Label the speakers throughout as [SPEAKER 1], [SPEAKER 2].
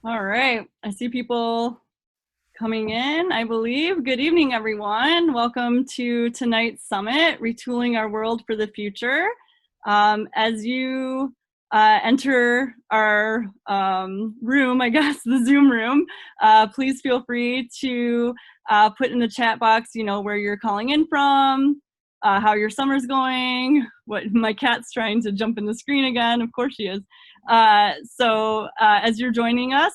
[SPEAKER 1] All right, I see people coming in, I believe. Good evening, everyone. Welcome to tonight's summit, Retooling Our World for the Future. As you enter our room, I guess, the Zoom room, please feel free to put in the chat box, where you're calling in from, how your summer's going. What my cat's trying to jump in the screen again. Of course she is. As you're joining us,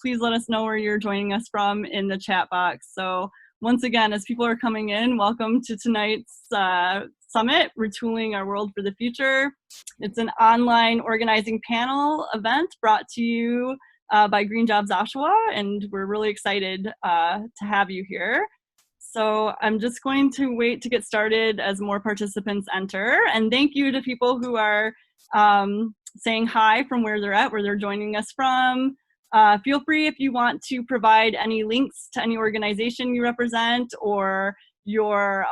[SPEAKER 1] please let us know where you're joining us from in the chat box. So once again, as people are coming in, welcome to tonight's summit, Retooling Our World for the Future. It's an online organizing panel event brought to you by Jobs Oshawa, and we're really excited to have you here. So I'm just going to wait to get started as more participants enter. And thank you to people who are saying hi from where they're at, where they're joining us from. Feel free if you want to provide any links to any organization you represent or your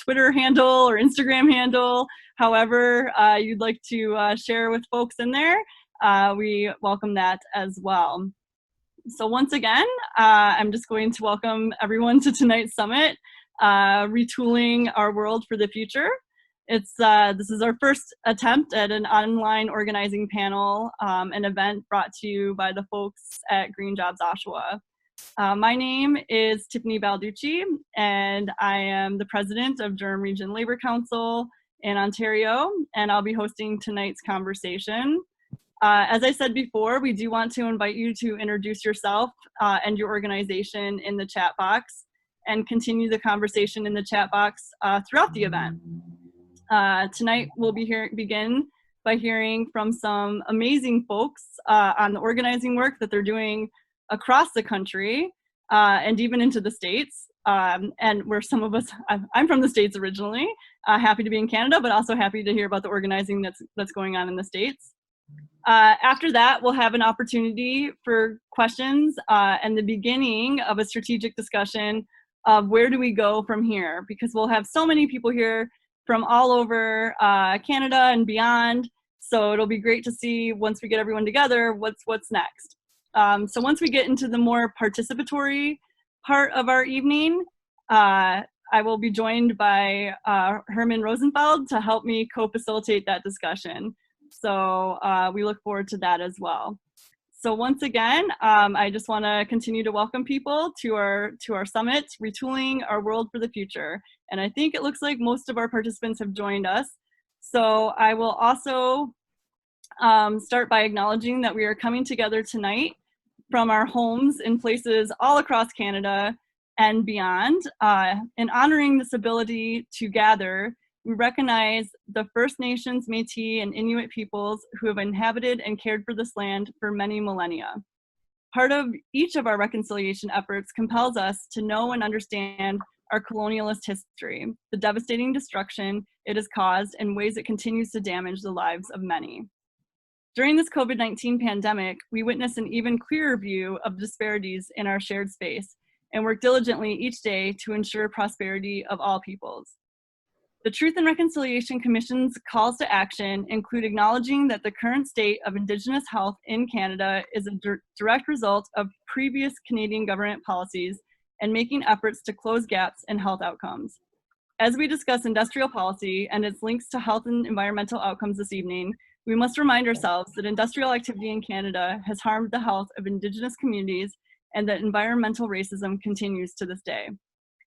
[SPEAKER 1] Twitter handle or Instagram handle, however you'd like to share with folks in there. We welcome that as well. So once again, I'm just going to welcome everyone to tonight's summit, Retooling Our World for the Future. This is our first attempt at an online organizing panel, an event brought to you by the folks at Green Jobs Oshawa. My name is Tiffany Balducci, and I am the president of Durham Region Labor Council in Ontario, and I'll be hosting tonight's conversation. As I said before, we do want to invite you to introduce yourself and your organization in the chat box and continue the conversation in the chat box throughout the event. Tonight we'll begin by hearing from some amazing folks on the organizing work that they're doing across the country and even into the States. And where some of us, I'm from the States originally, happy to be in Canada, but also happy to hear about the organizing that's going on in the States. After that, we'll have an opportunity for questions and the beginning of a strategic discussion of where do we go from here, because we'll have so many people here from all over Canada and beyond. So it'll be great to see once we get everyone together, what's next. So once we get into the more participatory part of our evening, I will be joined by Herman Rosenfeld to help me co-facilitate that discussion. So we look forward to that as well. So once again, I just want to continue to welcome people to our summit, Retooling Our World for the Future. And I think it looks like most of our participants have joined us. So I will also start by acknowledging that we are coming together tonight from our homes in places all across Canada and beyond. In honoring this ability to gather, we recognize the First Nations, Métis, and Inuit peoples who have inhabited and cared for this land for many millennia. Part of each of our reconciliation efforts compels us to know and understand our colonialist history, the devastating destruction it has caused, and ways it continues to damage the lives of many. During this COVID-19 pandemic, we witness an even clearer view of disparities in our shared space and work diligently each day to ensure prosperity of all peoples. The Truth and Reconciliation Commission's calls to action include acknowledging that the current state of Indigenous health in Canada is a direct result of previous Canadian government policies and making efforts to close gaps in health outcomes. As we discuss industrial policy and its links to health and environmental outcomes this evening, we must remind ourselves that industrial activity in Canada has harmed the health of Indigenous communities and that environmental racism continues to this day.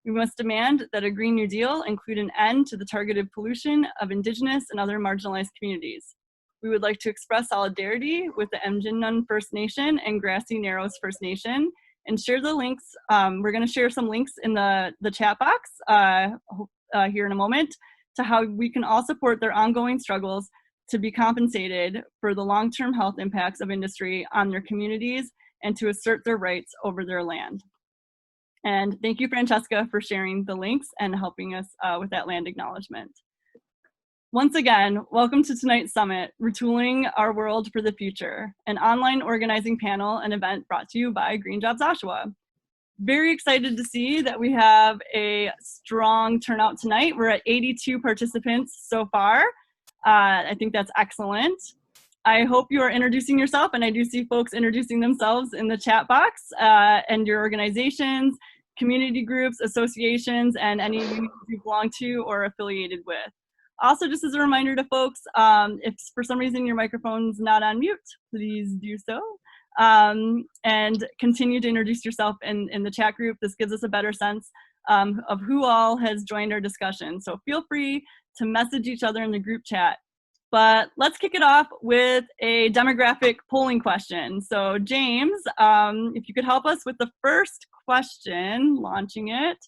[SPEAKER 1] We must demand that a Green New Deal include an end to the targeted pollution of Indigenous and other marginalized communities. We would like to express solidarity with the Mjinun First Nation and Grassy Narrows First Nation and share the links. We're going to share some links in the chat box here in a moment to how we can all support their ongoing struggles to be compensated for the long-term health impacts of industry on their communities and to assert their rights over their land. And thank you, Francesca, for sharing the links and helping us with that land acknowledgement. Once again, welcome to tonight's summit, Retooling Our World for the Future, an online organizing panel and event brought to you by Green Jobs Oshawa. Very excited to see that we have a strong turnout tonight. We're at 82 participants so far. I think that's excellent. I hope you are introducing yourself, and I do see folks introducing themselves in the chat box, and your organizations, community groups, associations, and any unions you belong to or affiliated with. Also, just as a reminder to folks, if for some reason your microphone's not on mute, please do so. And continue to introduce yourself in the chat group. This gives us a better sense of who all has joined our discussion. So feel free to message each other in the group chat. But let's kick it off with a demographic polling question. So James, if you could help us with the first question, launching it,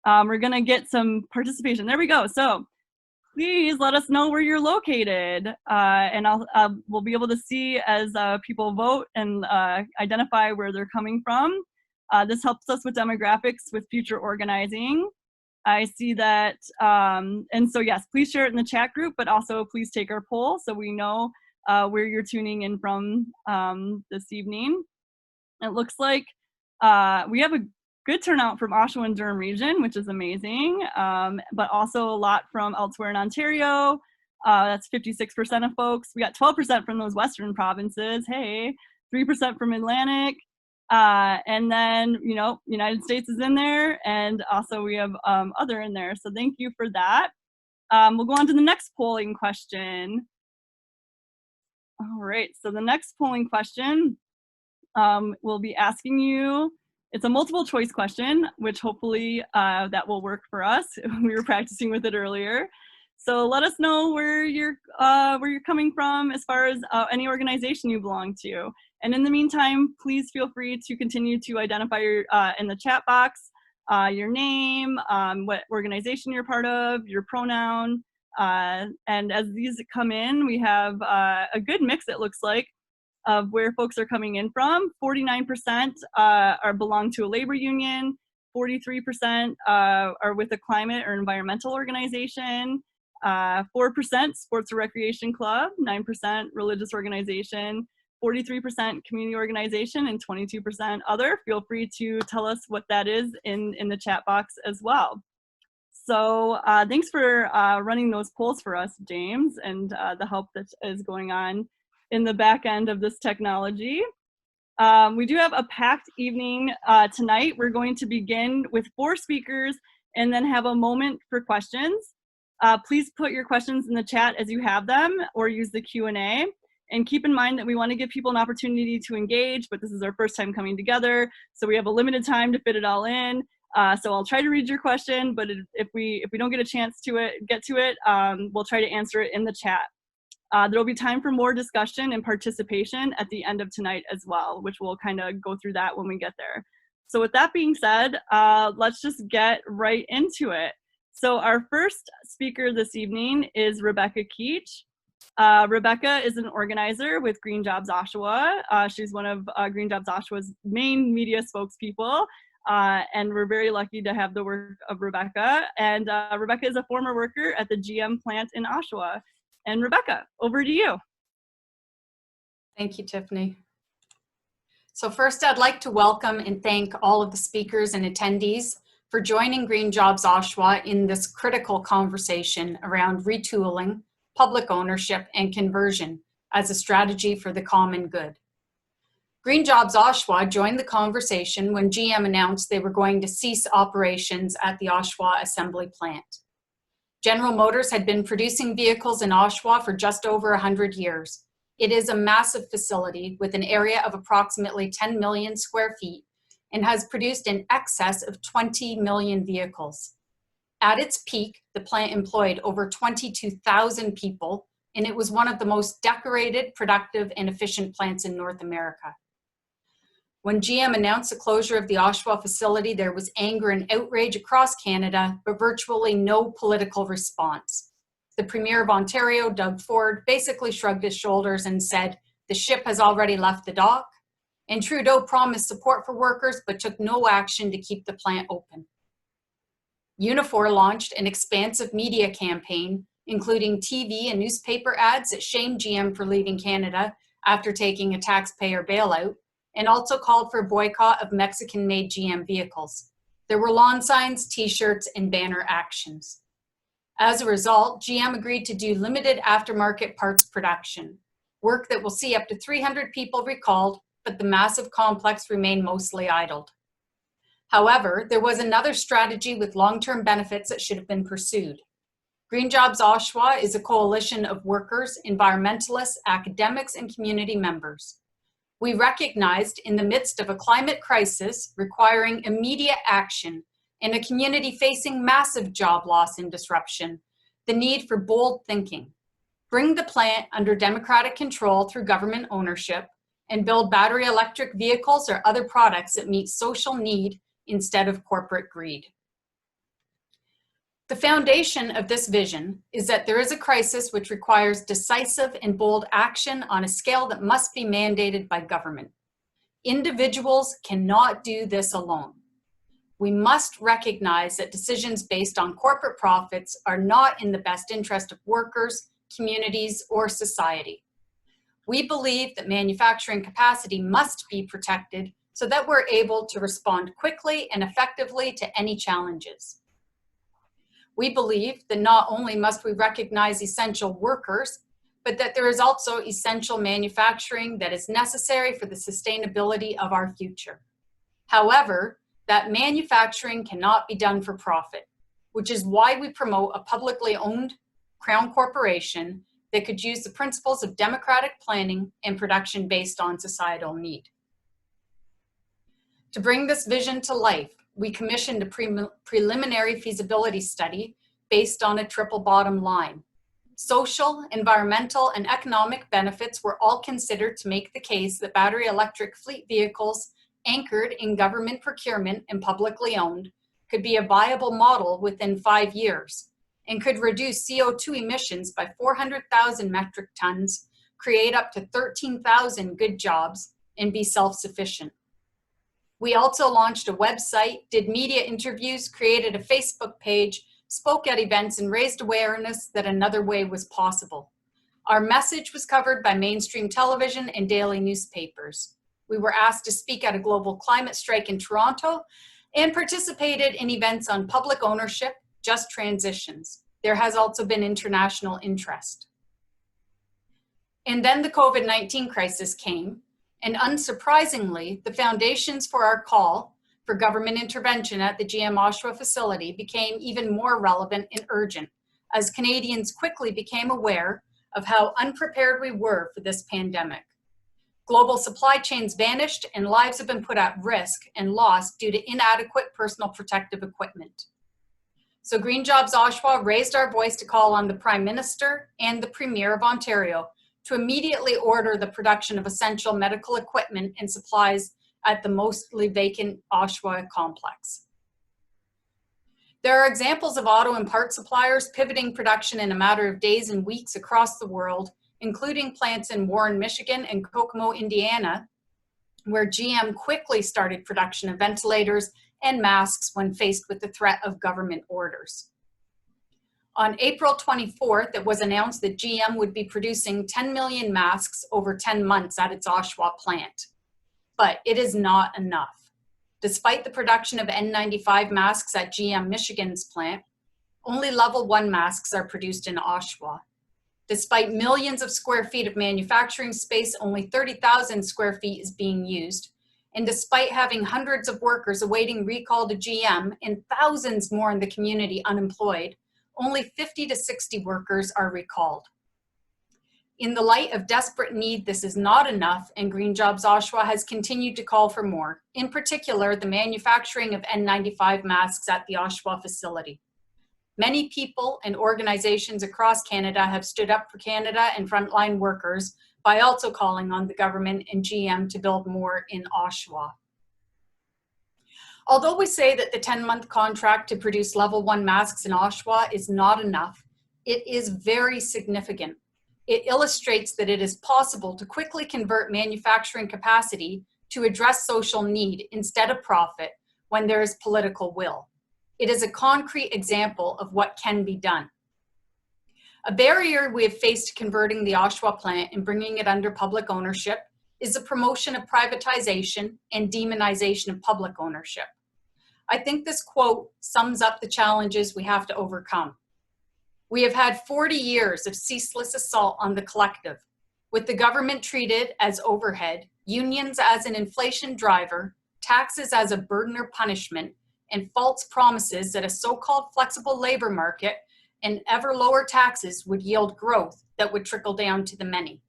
[SPEAKER 1] we're gonna get some participation. There we go. So please let us know where you're located, and we'll be able to see as people vote and identify where they're coming from. This helps us with demographics with future organizing. I see that, and so yes, please share it in the chat group, but also please take our poll so we know where you're tuning in from this evening. It looks like we have a good turnout from Oshawa and Durham region, which is amazing, but also a lot from elsewhere in Ontario. That's 56% of folks. We got 12% from those western provinces, hey, 3% from Atlantic, and then, you know, United States is in there, and also we have other in there, so thank you for that. We'll go on to the next polling question. All right, so the next polling question we'll be asking you, it's a multiple choice question, which hopefully that will work for us. We were practicing with it earlier. So let us know where you're coming from as far as any organization you belong to. And in the meantime, please feel free to continue to identify your, in the chat box, your name, what organization you're part of, your pronoun. And as these come in, we have a good mix, it looks like, of where folks are coming in from. 49% belong to a labor union, 43% are with a climate or environmental organization, 4% sports or recreation club, 9% religious organization, 43% community organization, and 22% other. Feel free to tell us what that is in the chat box as well. So thanks for running those polls for us, James, and the help that is going on in the back end of this technology. We do have a packed evening tonight. We're going to begin with 4 speakers and then have a moment for questions. Please put your questions in the chat as you have them, or use the Q&A. And keep in mind that we want to give people an opportunity to engage, but this is our first time coming together, so we have a limited time to fit it all in. So I'll try to read your question, but if we don't get a chance to get to it, we'll try to answer it in the chat. There will be time for more discussion and participation at the end of tonight as well, which we'll kind of go through that when we get there. So with that being said, let's just get right into it. So our first speaker this evening is Rebecca Keetch. Rebecca is an organizer with Green Jobs Oshawa. She's one of Green Jobs Oshawa's main media spokespeople, and we're very lucky to have the work of Rebecca. And Rebecca is a former worker at the GM plant in Oshawa. And Rebecca, over to you.
[SPEAKER 2] Thank you, Tiffany. So first, I'd like to welcome and thank all of the speakers and attendees for joining Green Jobs Oshawa in this critical conversation around retooling, public ownership, and conversion as a strategy for the common good. Green Jobs Oshawa joined the conversation when GM announced they were going to cease operations at the Oshawa assembly plant. General Motors had been producing vehicles in Oshawa for just over 100 years. It is a massive facility with an area of approximately 10 million square feet and has produced in excess of 20 million vehicles. At its peak, the plant employed over 22,000 people, and it was one of the most decorated, productive, and efficient plants in North America. When GM announced the closure of the Oshawa facility, there was anger and outrage across Canada, but virtually no political response. The Premier of Ontario, Doug Ford, basically shrugged his shoulders and said, "The ship has already left the dock." And Trudeau promised support for workers, but took no action to keep the plant open. Unifor launched an expansive media campaign, including TV and newspaper ads that shamed GM for leaving Canada after taking a taxpayer bailout, and also called for a boycott of Mexican-made GM vehicles. There were lawn signs, t-shirts, and banner actions. As a result, GM agreed to do limited aftermarket parts production. work that will see up to 300 people recalled, but the massive complex remained mostly idled. However, there was another strategy with long-term benefits that should have been pursued. Green Jobs Oshawa is a coalition of workers, environmentalists, academics, and community members. We recognized in the midst of a climate crisis requiring immediate action and a community facing massive job loss and disruption, the need for bold thinking. Bring the plant under democratic control through government ownership and build battery electric vehicles or other products that meet social need instead of corporate greed. The foundation of this vision is that there is a crisis which requires decisive and bold action on a scale that must be mandated by government. Individuals cannot do this alone. We must recognize that decisions based on corporate profits are not in the best interest of workers, communities, or society. We believe that manufacturing capacity must be protected so that we're able to respond quickly and effectively to any challenges. We believe that not only must we recognize essential workers, but that there is also essential manufacturing that is necessary for the sustainability of our future. However, that manufacturing cannot be done for profit, which is why we promote a publicly owned Crown corporation that could use the principles of democratic planning and production based on societal need. To bring this vision to life, we commissioned a preliminary feasibility study based on a triple bottom line. Social, environmental, and economic benefits were all considered to make the case that battery electric fleet vehicles anchored in government procurement and publicly owned could be a viable model within 5 years and could reduce CO2 emissions by 400,000 metric tons, create up to 13,000 good jobs, and be self-sufficient. We also launched a website, did media interviews, created a Facebook page, spoke at events, and raised awareness that another way was possible. Our message was covered by mainstream television and daily newspapers. We were asked to speak at a global climate strike in Toronto and participated in events on public ownership, just transitions. There has also been international interest. And then the COVID-19 crisis came, and unsurprisingly, the foundations for our call for government intervention at the GM Oshawa facility became even more relevant and urgent as Canadians quickly became aware of how unprepared we were for this pandemic. Global supply chains vanished and lives have been put at risk and lost due to inadequate personal protective equipment. So Green Jobs Oshawa raised our voice to call on the Prime Minister and the Premier of Ontario to immediately order the production of essential medical equipment and supplies at the mostly vacant Oshawa complex. There are examples of auto and part suppliers pivoting production in a matter of days and weeks across the world, including plants in Warren, Michigan and Kokomo, Indiana, where GM quickly started production of ventilators and masks when faced with the threat of government orders. On April 24th, it was announced that GM would be producing 10 million masks over 10 months at its Oshawa plant. But it is not enough. Despite the production of N95 masks at GM Michigan's plant, only level 1 masks are produced in Oshawa. Despite millions of square feet of manufacturing space, only 30,000 square feet is being used. And despite having hundreds of workers awaiting recall to GM and thousands more in the community unemployed, only 50 to 60 workers are recalled. In the light of desperate need, this is not enough, and Green Jobs Oshawa has continued to call for more, in particular, the manufacturing of N95 masks at the Oshawa facility. Many people and organizations across Canada have stood up for Canada and frontline workers by also calling on the government and GM to build more in Oshawa. Although we say that the 10-month contract to produce level 1 masks in Oshawa is not enough, it is very significant. It illustrates that it is possible to quickly convert manufacturing capacity to address social need instead of profit when there is political will. It is a concrete example of what can be done. A barrier we have faced converting the Oshawa plant and bringing it under public ownership is the promotion of privatization and demonization of public ownership. I think this quote sums up the challenges we have to overcome. We have had 40 years of ceaseless assault on the collective. With the government treated as overhead, unions as an inflation driver, taxes as a burden or punishment, and false promises that a so-called flexible labor market and ever lower taxes would yield growth that would trickle down to the many.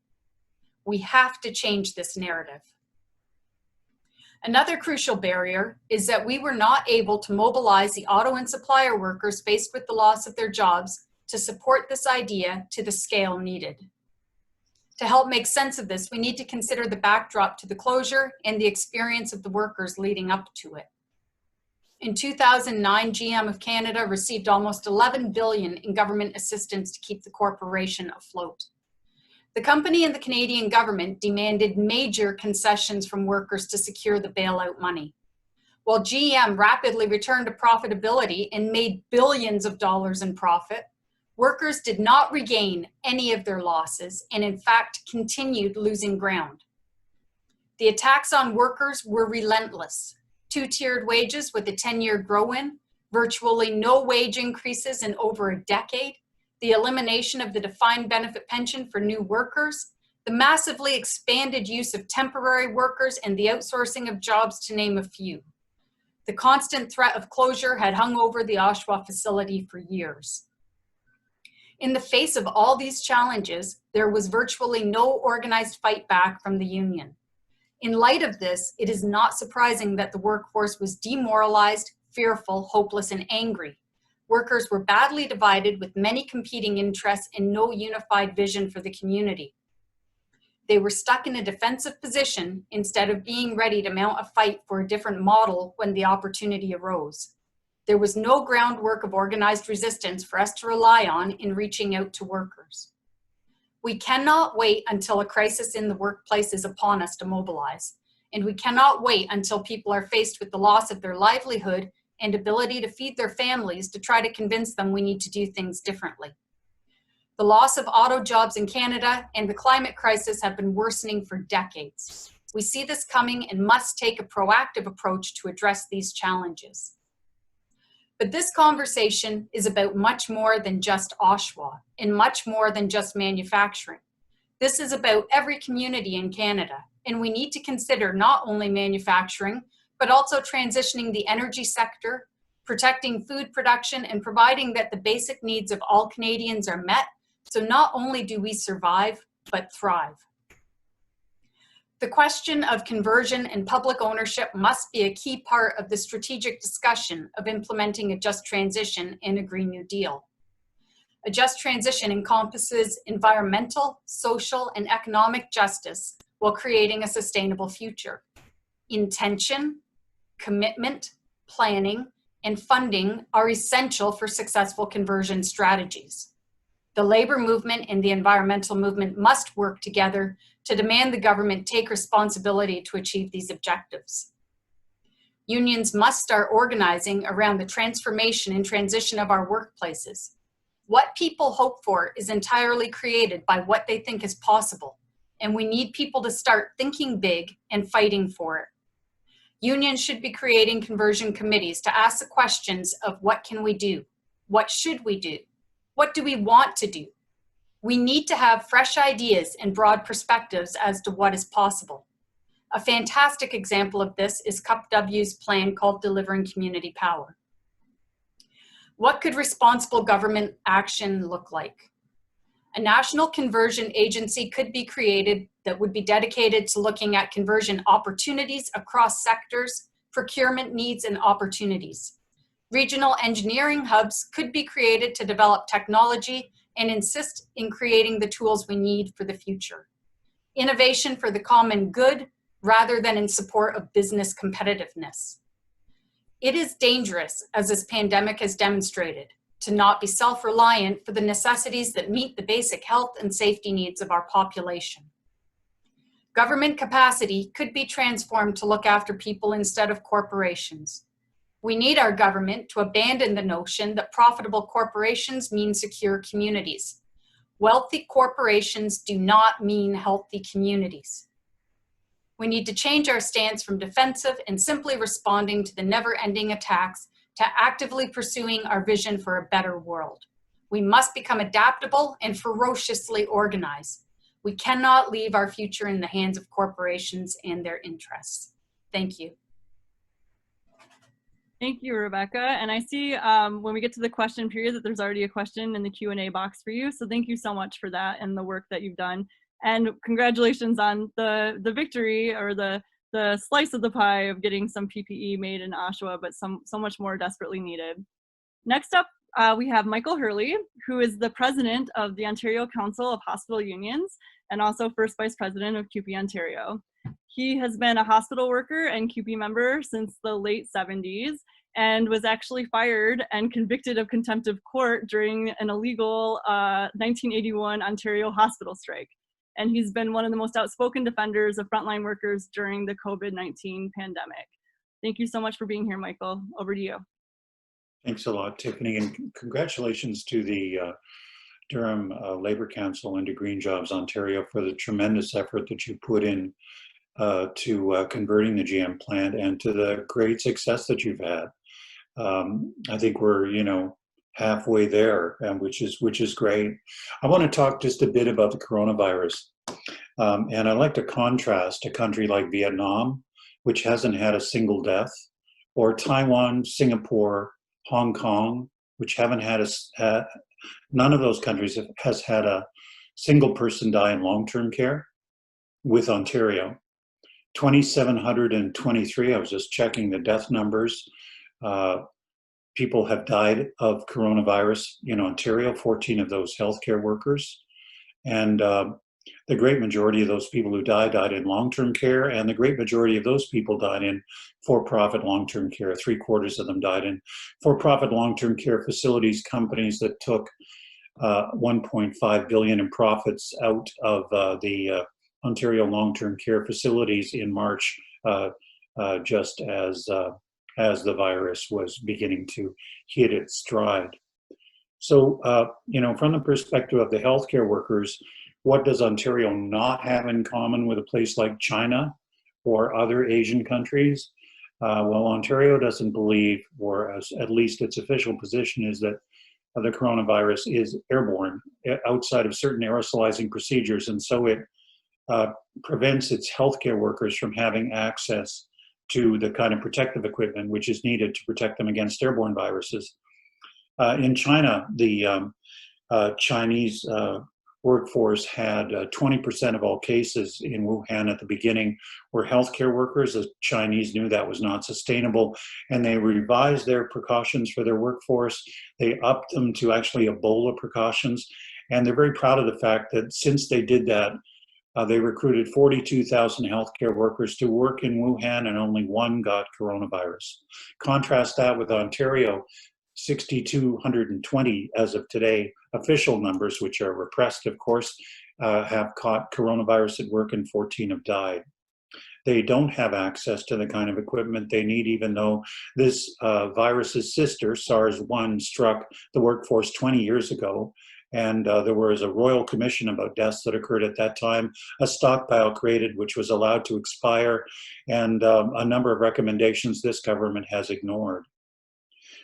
[SPEAKER 2] We have to change this narrative. Another crucial barrier is that we were not able to mobilize the auto and supplier workers faced with the loss of their jobs to support this idea to the scale needed. To help make sense of this, we need to consider the backdrop to the closure and the experience of the workers leading up to it. In 2009, GM of Canada received almost $11 billion in government assistance to keep the corporation afloat. The company and the Canadian government demanded major concessions from workers to secure the bailout money. While GM rapidly returned to profitability and made billions of dollars in profit, workers did not regain any of their losses and in fact continued losing ground. The attacks on workers were relentless. Two-tiered wages with a 10-year grow-in, virtually no wage increases in over a decade, the elimination of the defined benefit pension for new workers, the massively expanded use of temporary workers, and the outsourcing of jobs, to name a few. The constant threat of closure had hung over the Oshawa facility for years. In the face of all these challenges, there was virtually no organized fight back from the union. In light of this, it is not surprising that the workforce was demoralized, fearful, hopeless, and angry. Workers were badly divided with many competing interests and no unified vision for the community. They were stuck in a defensive position instead of being ready to mount a fight for a different model when the opportunity arose. There was no groundwork of organized resistance for us to rely on in reaching out to workers. We cannot wait until a crisis in the workplace is upon us to mobilize, and we cannot wait until people are faced with the loss of their livelihood and ability to feed their families to try to convince them we need to do things differently. The loss of auto jobs in Canada and the climate crisis have been worsening for decades. We see this coming and must take a proactive approach to address these challenges. But this conversation is about much more than just Oshawa and much more than just manufacturing. This is about every community in Canada, and we need to consider not only manufacturing, but also transitioning the energy sector, protecting food production, and providing that the basic needs of all Canadians are met, so not only do we survive, but thrive. The question of conversion and public ownership must be a key part of the strategic discussion of implementing a just transition and a Green New Deal. A just transition encompasses environmental, social, and economic justice while creating a sustainable future. Intention, commitment, planning, and funding are essential for successful conversion strategies. The labor movement and the environmental movement must work together to demand the government take responsibility to achieve these objectives. Unions must start organizing around the transformation and transition of our workplaces. What people hope for is entirely created by what they think is possible, and we need people to start thinking big and fighting for it. Unions should be creating conversion committees to ask the questions of what can we do? What should we do? What do we want to do? We need to have fresh ideas and broad perspectives as to what is possible. A fantastic example of this is CUPE's plan called Delivering Community Power. What could responsible government action look like? A national conversion agency could be created that would be dedicated to looking at conversion opportunities across sectors, procurement needs, and opportunities. Regional engineering hubs could be created to develop technology and insist in creating the tools we need for the future. Innovation for the common good rather than in support of business competitiveness. It is dangerous, as this pandemic has demonstrated, to not be self-reliant for the necessities that meet the basic health and safety needs of our population. Government capacity could be transformed to look after people instead of corporations. We need our government to abandon the notion that profitable corporations mean secure communities. Wealthy corporations do not mean healthy communities. We need to change our stance from defensive and simply responding to the never-ending attacks to actively pursuing our vision for a better world. We must become adaptable and ferociously organized. We cannot leave our future in the hands of corporations and their interests. Thank you.
[SPEAKER 1] Thank you, Rebecca. And I see when we get to the question period that there's already a question in the Q&A box for you. So thank you so much for that and the work that you've done. And congratulations on the victory, or the slice of the pie of getting some PPE made in Oshawa, but so much more desperately needed. Next up, we have Michael Hurley, who is the president of the Ontario Council of Hospital Unions and also first vice president of CUPE Ontario. He has been a hospital worker and CUPE member since the late 70s and was actually fired and convicted of contempt of court during an illegal 1981 Ontario hospital strike. And he's been one of the most outspoken defenders of frontline workers during the COVID-19 pandemic. Thank you so much for being here, Michael. Over to you.
[SPEAKER 3] Thanks a lot, Tiffany, and congratulations to the Durham Labour Council and to Green Jobs Ontario for the tremendous effort that you put in to converting the GM plant and to the great success that you've had. I think we're, halfway there, and which is great. I want to talk just a bit about the coronavirus, and I'd like to contrast a country like Vietnam, which hasn't had a single death, or Taiwan, Singapore, Hong Kong, which haven't had none of those countries has had a single person die in long-term care, with Ontario. 2,723, I was just checking the death numbers. People have died of coronavirus in Ontario, 14 of those healthcare workers. And the great majority of those people who died in long-term care, and the great majority of those people died in for-profit long-term care. 3/4 of them died in for-profit long-term care facilities, companies that took $1.5 billion in profits out of the Ontario long-term care facilities in March, just as the virus was beginning to hit its stride. So, from the perspective of the healthcare workers, what does Ontario not have in common with a place like China or other Asian countries? Well, Ontario doesn't believe, or at least its official position is that the coronavirus is airborne outside of certain aerosolizing procedures, and so it prevents its healthcare workers from having access to the kind of protective equipment which is needed to protect them against airborne viruses. In China, the Chinese workforce had 20% of all cases in Wuhan at the beginning were healthcare workers. The Chinese knew that was not sustainable, and they revised their precautions for their workforce. They upped them to actually Ebola precautions, and they're very proud of the fact that since they did that, they recruited 42,000 healthcare workers to work in Wuhan, and only one got coronavirus. Contrast that with Ontario, 6,220 as of today, official numbers, which are repressed, of course, have caught coronavirus at work and 14 have died. They don't have access to the kind of equipment they need, even though this virus's sister, SARS-1, struck the workforce 20 years ago. And there was a royal commission about deaths that occurred at that time, a stockpile created which was allowed to expire, and a number of recommendations this government has ignored.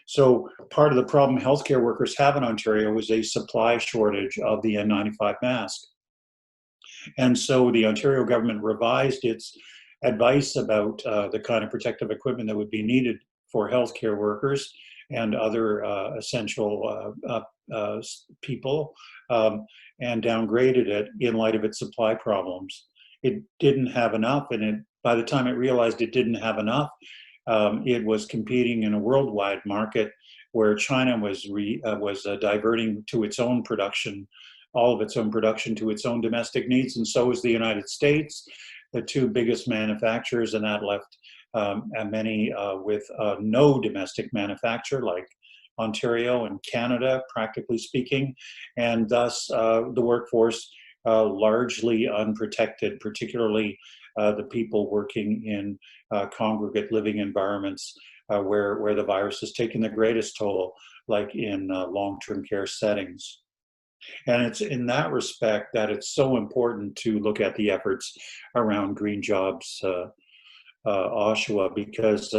[SPEAKER 3] So part of the problem healthcare workers have in Ontario is a supply shortage of the N95 mask. And so the Ontario government revised its advice about the kind of protective equipment that would be needed for healthcare workers and other essential people, and downgraded it in light of its supply problems. It didn't have enough, and by the time it realized it didn't have enough, it was competing in a worldwide market where China was diverting to its own production, all of its own production to its own domestic needs, and so was the United States, the two biggest manufacturers, and that left many with no domestic manufacture, like Ontario and Canada, practically speaking, and thus the workforce largely unprotected, particularly the people working in congregate living environments where the virus has taken the greatest toll, like in long-term care settings. And it's in that respect that it's so important to look at the efforts around Green Jobs Oshawa, because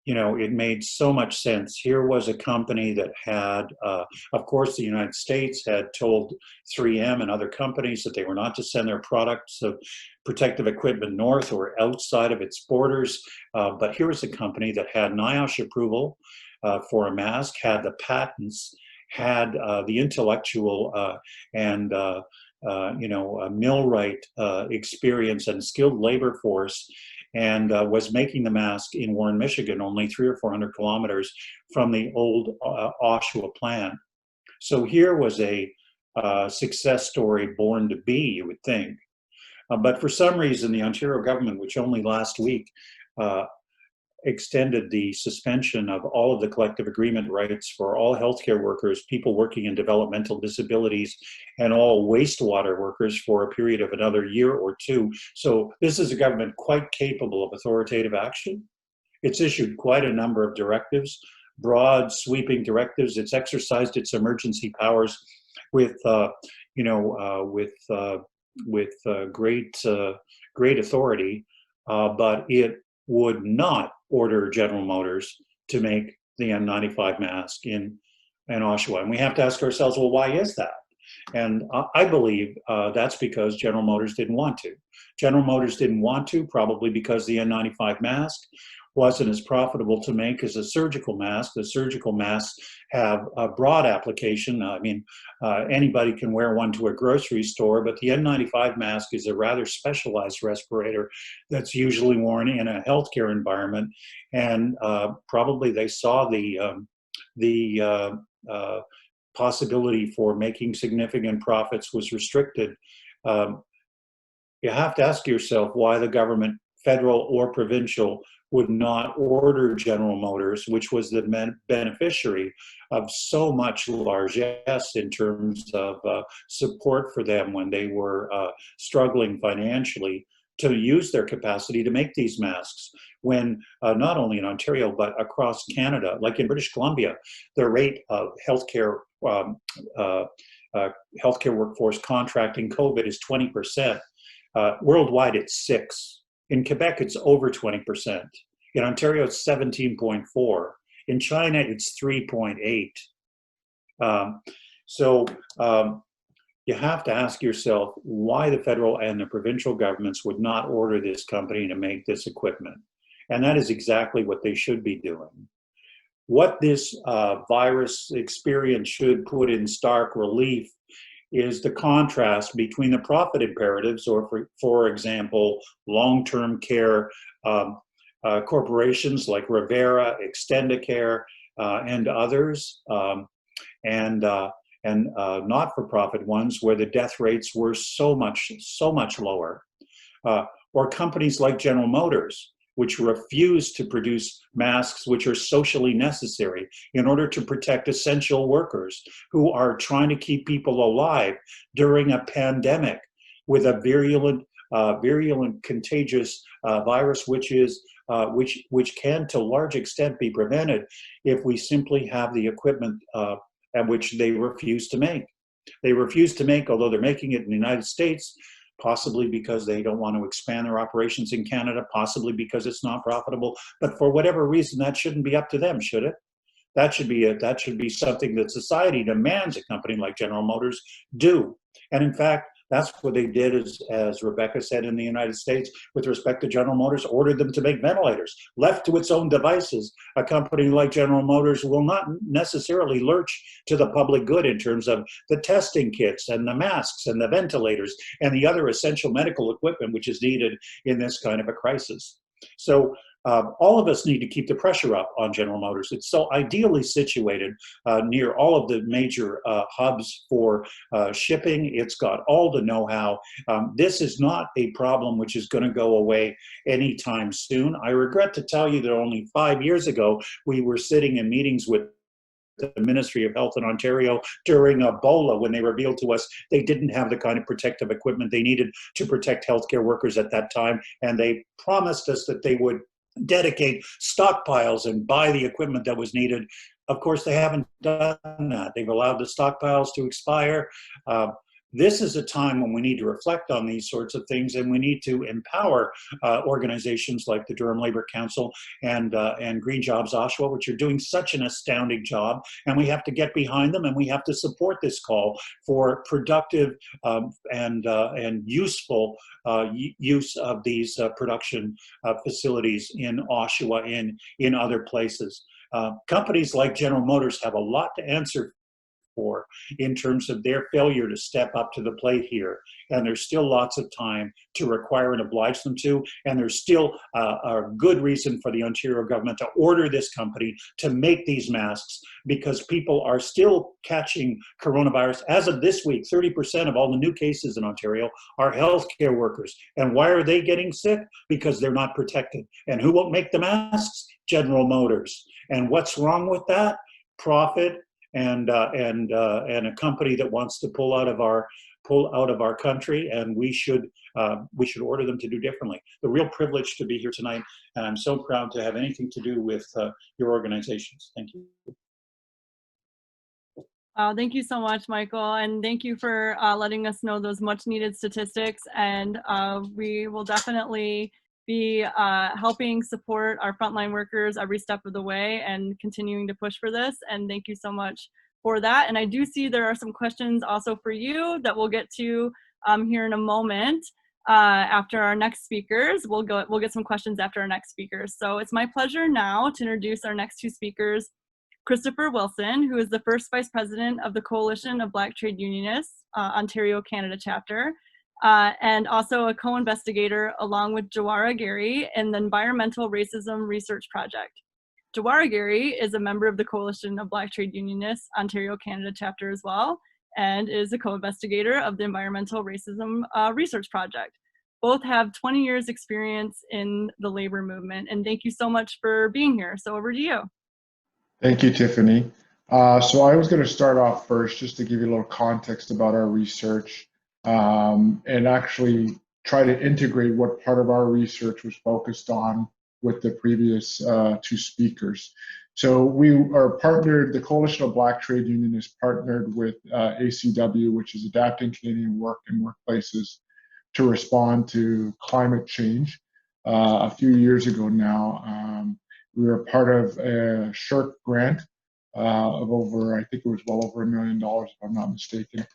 [SPEAKER 3] you know, it made so much sense. Here was a company that had, of course, the United States had told 3M and other companies that they were not to send their products of protective equipment north or outside of its borders. But here was a company that had NIOSH approval for a mask, had the patents, had the intellectual and millwright experience and skilled labor force, and was making the mask in Warren, Michigan, only 300 or 400 kilometers from the old Oshawa plant. So here was a success story born to be, you would think. But for some reason, the Ontario government, which only last week extended the suspension of all of the collective agreement rights for all healthcare workers, people working in developmental disabilities, and all wastewater workers for a period of another year or two. So this is a government quite capable of authoritative action. It's issued quite a number of directives, broad, sweeping directives. It's exercised its emergency powers with great authority, but it would not order General Motors to make the N95 mask in Oshawa. And we have to ask ourselves, well, why is that? And I believe that's because General Motors didn't want to. General Motors didn't want to, probably because the N95 mask wasn't as profitable to make as a surgical mask. The surgical masks have a broad application. I mean, anybody can wear one to a grocery store, but the N95 mask is a rather specialized respirator that's usually worn in a healthcare environment. And probably they saw the possibility for making significant profits was restricted. You have to ask yourself why the government, federal or provincial, would not order General Motors, which was the beneficiary of so much largesse in terms of support for them when they were struggling financially, to use their capacity to make these masks, when not only in Ontario, but across Canada, like in British Columbia, the rate of healthcare workforce contracting COVID is 20%. Worldwide, it's 6%. In Quebec, it's over 20%. In Ontario, it's 17.4%. In China, it's 3.8%. So you have to ask yourself why the federal and the provincial governments would not order this company to make this equipment. And that is exactly what they should be doing. What this virus experience should put in stark relief is the contrast between the profit imperatives, or for example, long-term care corporations like Rivera, Extendicare, and others, and not-for-profit ones where the death rates were so much lower, or companies like General Motors, which refuse to produce masks which are socially necessary in order to protect essential workers who are trying to keep people alive during a pandemic with a virulent, contagious virus, which can to large extent be prevented if we simply have the equipment at which they refuse to make. They refuse to make, although they're making it in the United States, possibly because they don't want to expand their operations in Canada, possibly because it's not profitable. But for whatever reason, that shouldn't be up to them, should it? That should be something that society demands a company like General Motors do. And in fact, that's what they did, as Rebecca said, in the United States with respect to General Motors, ordered them to make ventilators. Left to its own devices, a company like General Motors will not necessarily lurch to the public good in terms of the testing kits and the masks and the ventilators and the other essential medical equipment which is needed in this kind of a crisis. So all of us need to keep the pressure up on General Motors. It's so ideally situated near all of the major hubs for shipping. It's got all the know-how. This is not a problem which is going to go away anytime soon. I regret to tell you that only 5 years ago, we were sitting in meetings with the Ministry of Health in Ontario during Ebola, when they revealed to us they didn't have the kind of protective equipment they needed to protect healthcare workers at that time. And they promised us that they would dedicate stockpiles and buy the equipment that was needed. Of course, they haven't done that. They've allowed the stockpiles to expire. This is a time when we need to reflect on these sorts of things, and we need to empower organizations like the Durham Labor Council and Green Jobs Oshawa, which are doing such an astounding job, and we have to get behind them, and we have to support this call for productive and useful use of these production facilities in Oshawa, in other places. Companies like General Motors have a lot to answer for in terms of their failure to step up to the plate here. And there's still lots of time to require and oblige them to. And there's still a good reason for the Ontario government to order this company to make these masks, because people are still catching coronavirus. As of this week, 30% of all the new cases in Ontario are healthcare workers. And why are they getting sick? Because they're not protected. And who won't make the masks? General Motors. And what's wrong with that? Profit and a company that wants to pull out of our country, and we should order them to do differently. The real privilege to be here tonight, and I'm so proud to have anything to do with your organizations. Thank you.
[SPEAKER 1] Thank you so much, Michael, and thank you for letting us know those much needed statistics, and we will definitely be helping support our frontline workers every step of the way and continuing to push for this. And thank you so much for that. And I do see there are some questions also for you that we'll get to here in a moment after our next speakers. We'll get some questions after our next speakers. So it's my pleasure now to introduce our next two speakers, Christopher Wilson, who is the first Vice President of the Coalition of Black Trade Unionists, Ontario, Canada chapter, and also a co-investigator along with Jawara Gairey in the Environmental Racism Research Project. Jawara Gairey is a member of the Coalition of Black Trade Unionists, Ontario, Canada chapter as well, and is a co-investigator of the Environmental Racism Research Project. Both have 20 years experience in the labor movement, and thank you so much for being here. So over to you.
[SPEAKER 4] Thank you, Tiffany. So I was going to start off first just to give you a little context about our research. And actually try to integrate what part of our research was focused on with the previous two speakers. So we are partnered, the Coalition of Black Trade Unionists partnered with ACW, which is Adapting Canadian Work and Workplaces, to respond to climate change. A few years ago now, we were part of a SHIRK grant of over, I think it was well over $1 million, if I'm not mistaken.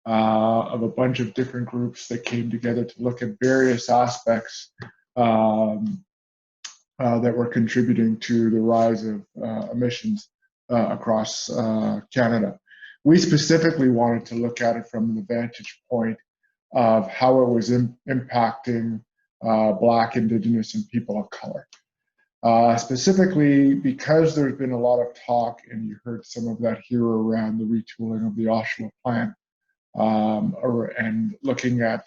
[SPEAKER 4] Of a bunch of different groups that came together to look at various aspects that were contributing to the rise of emissions across Canada. We specifically wanted to look at it from the vantage point of how it was impacting Black, Indigenous, and people of color. Specifically because there's been a lot of talk, and you heard some of that here around the retooling of the Oshawa plant, and looking at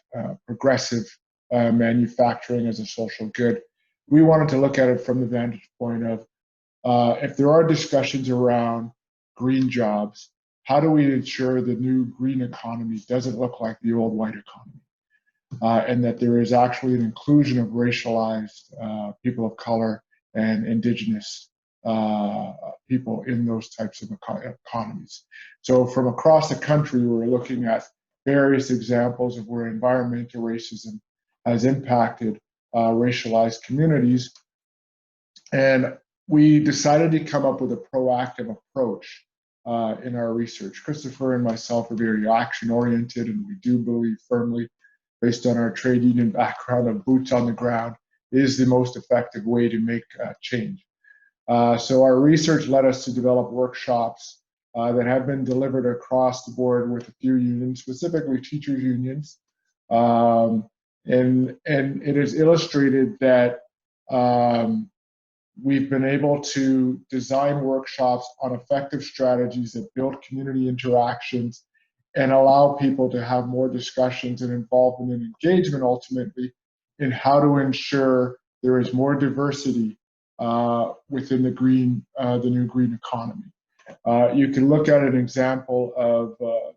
[SPEAKER 4] progressive manufacturing as a social good. We wanted to look at it from the vantage point of if there are discussions around green jobs, how do we ensure the new green economy doesn't look like the old white economy, and that there is actually an inclusion of racialized people of color and Indigenous people in those types of economies. So from across the country, we're looking at various examples of where environmental racism has impacted racialized communities. And we decided to come up with a proactive approach in our research. Christopher and myself are very action-oriented, and we do believe firmly, based on our trade union background of boots on the ground, is the most effective way to make change. So our research led us to develop workshops that have been delivered across the board with a few unions, specifically teachers unions. And it is illustrated that we've been able to design workshops on effective strategies that build community interactions and allow people to have more discussions and involvement and engagement ultimately in how to ensure there is more diversity within the new green economy. You can look at an example of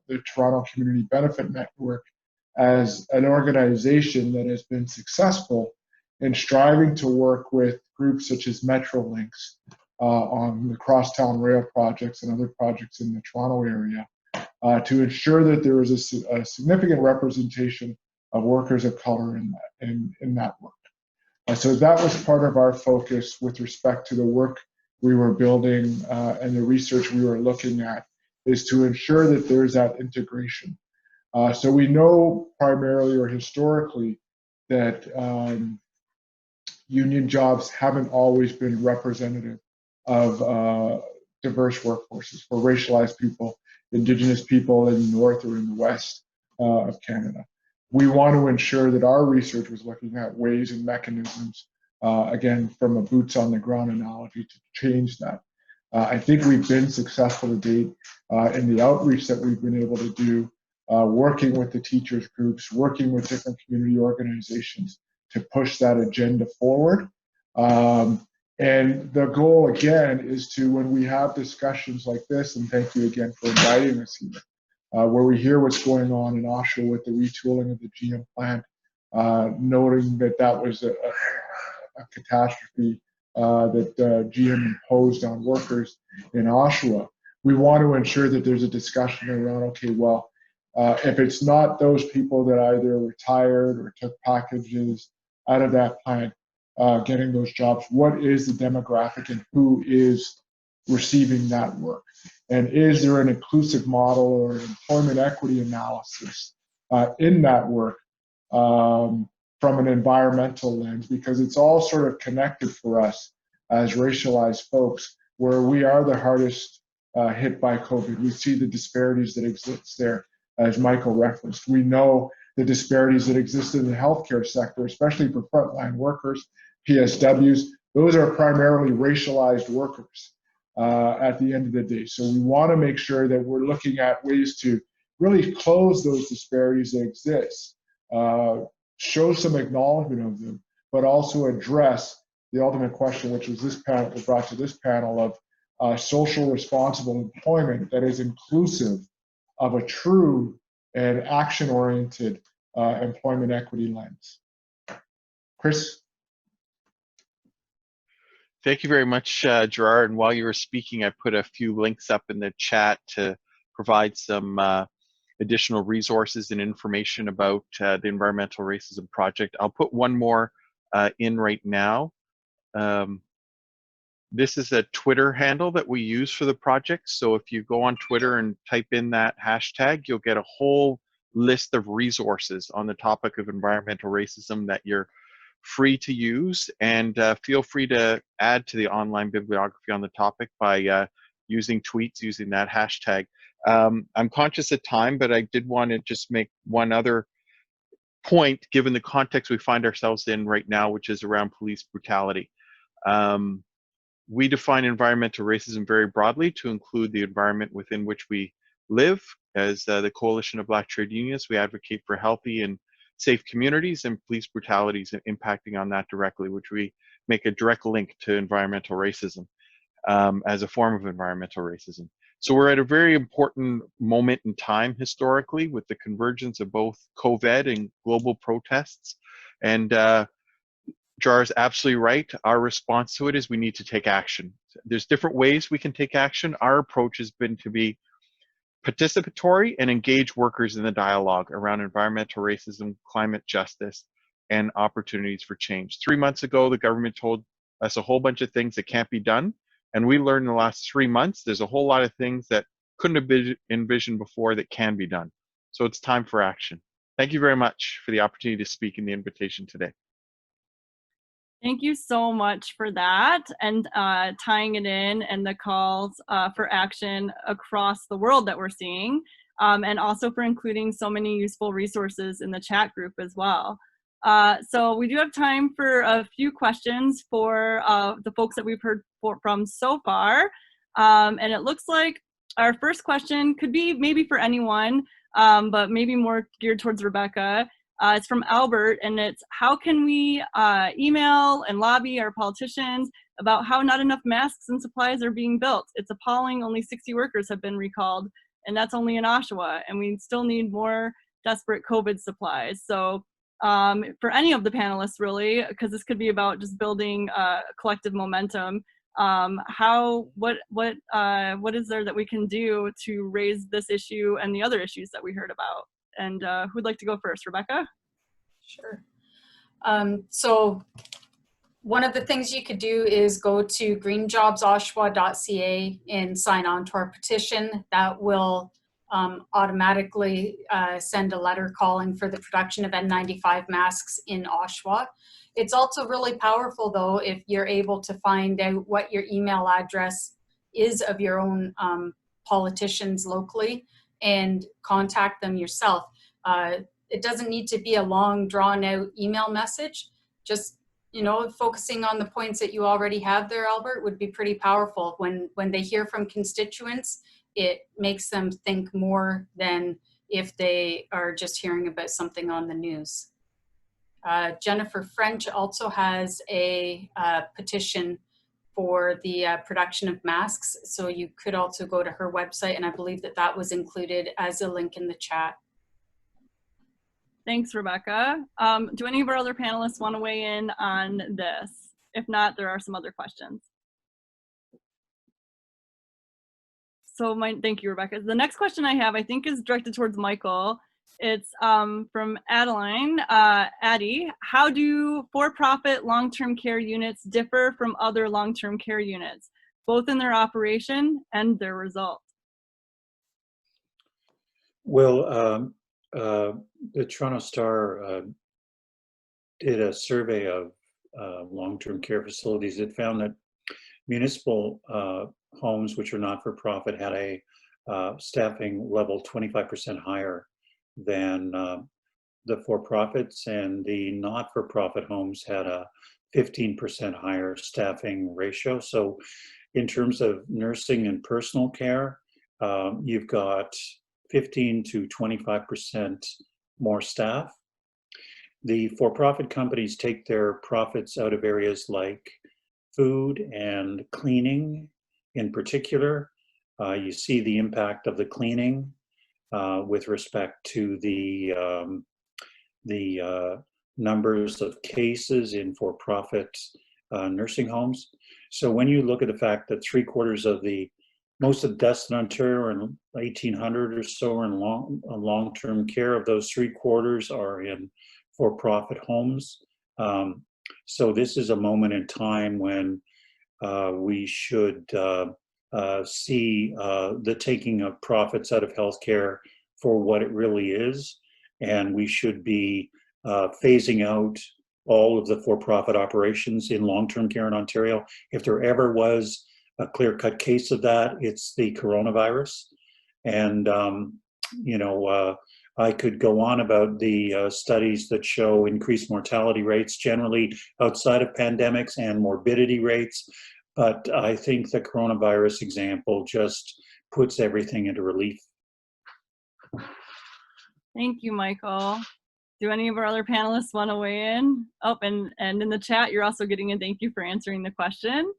[SPEAKER 4] the Toronto Community Benefit Network as an organization that has been successful in striving to work with groups such as Metrolinx on the crosstown rail projects and other projects in the Toronto area to ensure that there is a significant representation of workers of color in that work. So that was part of our focus with respect to the work we were building and the research we were looking at, is to ensure that there's that integration. So we know primarily or historically that union jobs haven't always been representative of diverse workforces for racialized people, Indigenous people in the north or in the west of Canada. We want to ensure that our research was looking at ways and mechanisms, again, from a boots on the ground analogy, to change that. I think we've been successful to date in the outreach that we've been able to do, working with the teachers groups, working with different community organizations to push that agenda forward. And the goal, again, is to, when we have discussions like this, and thank you again for inviting us here, where we hear what's going on in Oshawa with the retooling of the GM plant, noting that that was a catastrophe that GM imposed on workers in Oshawa. We want to ensure that there's a discussion around, okay, well, if it's not those people that either retired or took packages out of that plant getting those jobs, what is the demographic and who is receiving that work? And is there an inclusive model or an employment equity analysis in that work from an environmental lens? Because it's all sort of connected for us as racialized folks, where we are the hardest hit by COVID. We see the disparities that exist there, as Michael referenced. We know the disparities that exist in the healthcare sector, especially for frontline workers, PSWs. Those are primarily racialized workers at the end of the day. So we want to make sure that we're looking at ways to really close those disparities that exist, show some acknowledgement of them, but also address the ultimate question, which was this panel, brought to this panel, of social responsible employment that is inclusive of a true and action-oriented employment equity lens. Chris?
[SPEAKER 5] Thank you very much, Gerard. And while you were speaking, I put a few links up in the chat to provide some additional resources and information about the Environmental Racism Project. I'll put one more in right now. This is a Twitter handle that we use for the project. So if you go on Twitter and type in that hashtag, you'll get a whole list of resources on the topic of environmental racism that you're free to use, and feel free to add to the online bibliography on the topic by using tweets, using that hashtag. I'm conscious of time, but I did want to just make one other point, given the context we find ourselves in right now, which is around police brutality. We define environmental racism very broadly to include the environment within which we live. As the Coalition of Black Trade Unionists, we advocate for healthy and safe communities, and police brutality is impacting on that directly, which we make a direct link to environmental racism as a form of environmental racism. So we're at a very important moment in time historically with the convergence of both COVID and global protests. And Jar is absolutely right. Our response to it is we need to take action. There's different ways we can take action. Our approach has been to be participatory and engage workers in the dialogue around environmental racism, climate justice, and opportunities for change. 3 months ago, the government told us a whole bunch of things that can't be done. And we learned in the last 3 months, there's a whole lot of things that couldn't have been envisioned before that can be done. So it's time for action. Thank you very much for the opportunity to speak in the invitation today.
[SPEAKER 1] Thank you so much for that, and tying it in and the calls for action across the world that we're seeing, and also for including so many useful resources in the chat group as well. So we do have time for a few questions for the folks that we've heard from so far. And it looks like our first question could be maybe for anyone, but maybe more geared towards Rebecca. It's from Albert, and it's, how can we email and lobby our politicians about how not enough masks and supplies are being built? It's appalling, only 60 workers have been recalled, and that's only in Oshawa, and we still need more desperate COVID supplies. So for any of the panelists really, because this could be about just building collective momentum, what is there that we can do to raise this issue and the other issues that we heard about? And who'd like to go first? Rebecca?
[SPEAKER 2] Sure. So one of the things you could do is go to greenjobsoshawa.ca and sign on to our petition. That will automatically send a letter calling for the production of N95 masks in Oshawa. It's also really powerful, though, if you're able to find out what your email address is of your own politicians locally and contact them yourself. It doesn't need to be a long, drawn-out email message. Just, you know, focusing on the points that you already have there, Albert, would be pretty powerful. When they hear from constituents, it makes them think more than if they are just hearing about something on the news. Jennifer French also has a petition for the production of masks. So you could also go to her website, and I believe that that was included as a link in the chat.
[SPEAKER 1] Thanks, Rebecca. Do any of our other panelists want to weigh in on this? If not, there are some other questions. So thank you, Rebecca. The next question I have, I think, is directed towards Michael. It's from Adeline. Addie, how do for-profit long-term care units differ from other long-term care units, both in their operation and their result?
[SPEAKER 3] Well, the Toronto Star did a survey of long-term care facilities. It found that municipal homes, which are not-for-profit, had a staffing level 25% higher than the for-profits, and the not-for-profit homes had a 15% higher staffing ratio. So in terms of nursing and personal care, you've got 15 to 25% more staff. The for-profit companies take their profits out of areas like food and cleaning in particular. You see the impact of the cleaning with respect to the numbers of cases in for-profit nursing homes. So when you look at the fact that 3/4 of most of the deaths in Ontario, and 1,800 or so, are in long-term care. Of those, 3/4 are in for-profit homes. So this is a moment in time when we should see the taking of profits out of healthcare for what it really is, and we should be phasing out all of the for-profit operations in long-term care in Ontario. If there ever was a clear-cut case of that, it's the coronavirus. And, you know, I could go on about the studies that show increased mortality rates generally outside of pandemics and morbidity rates, but I think the coronavirus example just puts everything into relief.
[SPEAKER 1] Thank you, Michael. Do any of our other panelists want to weigh in? Oh, and in the chat, you're also getting a thank you for answering the question.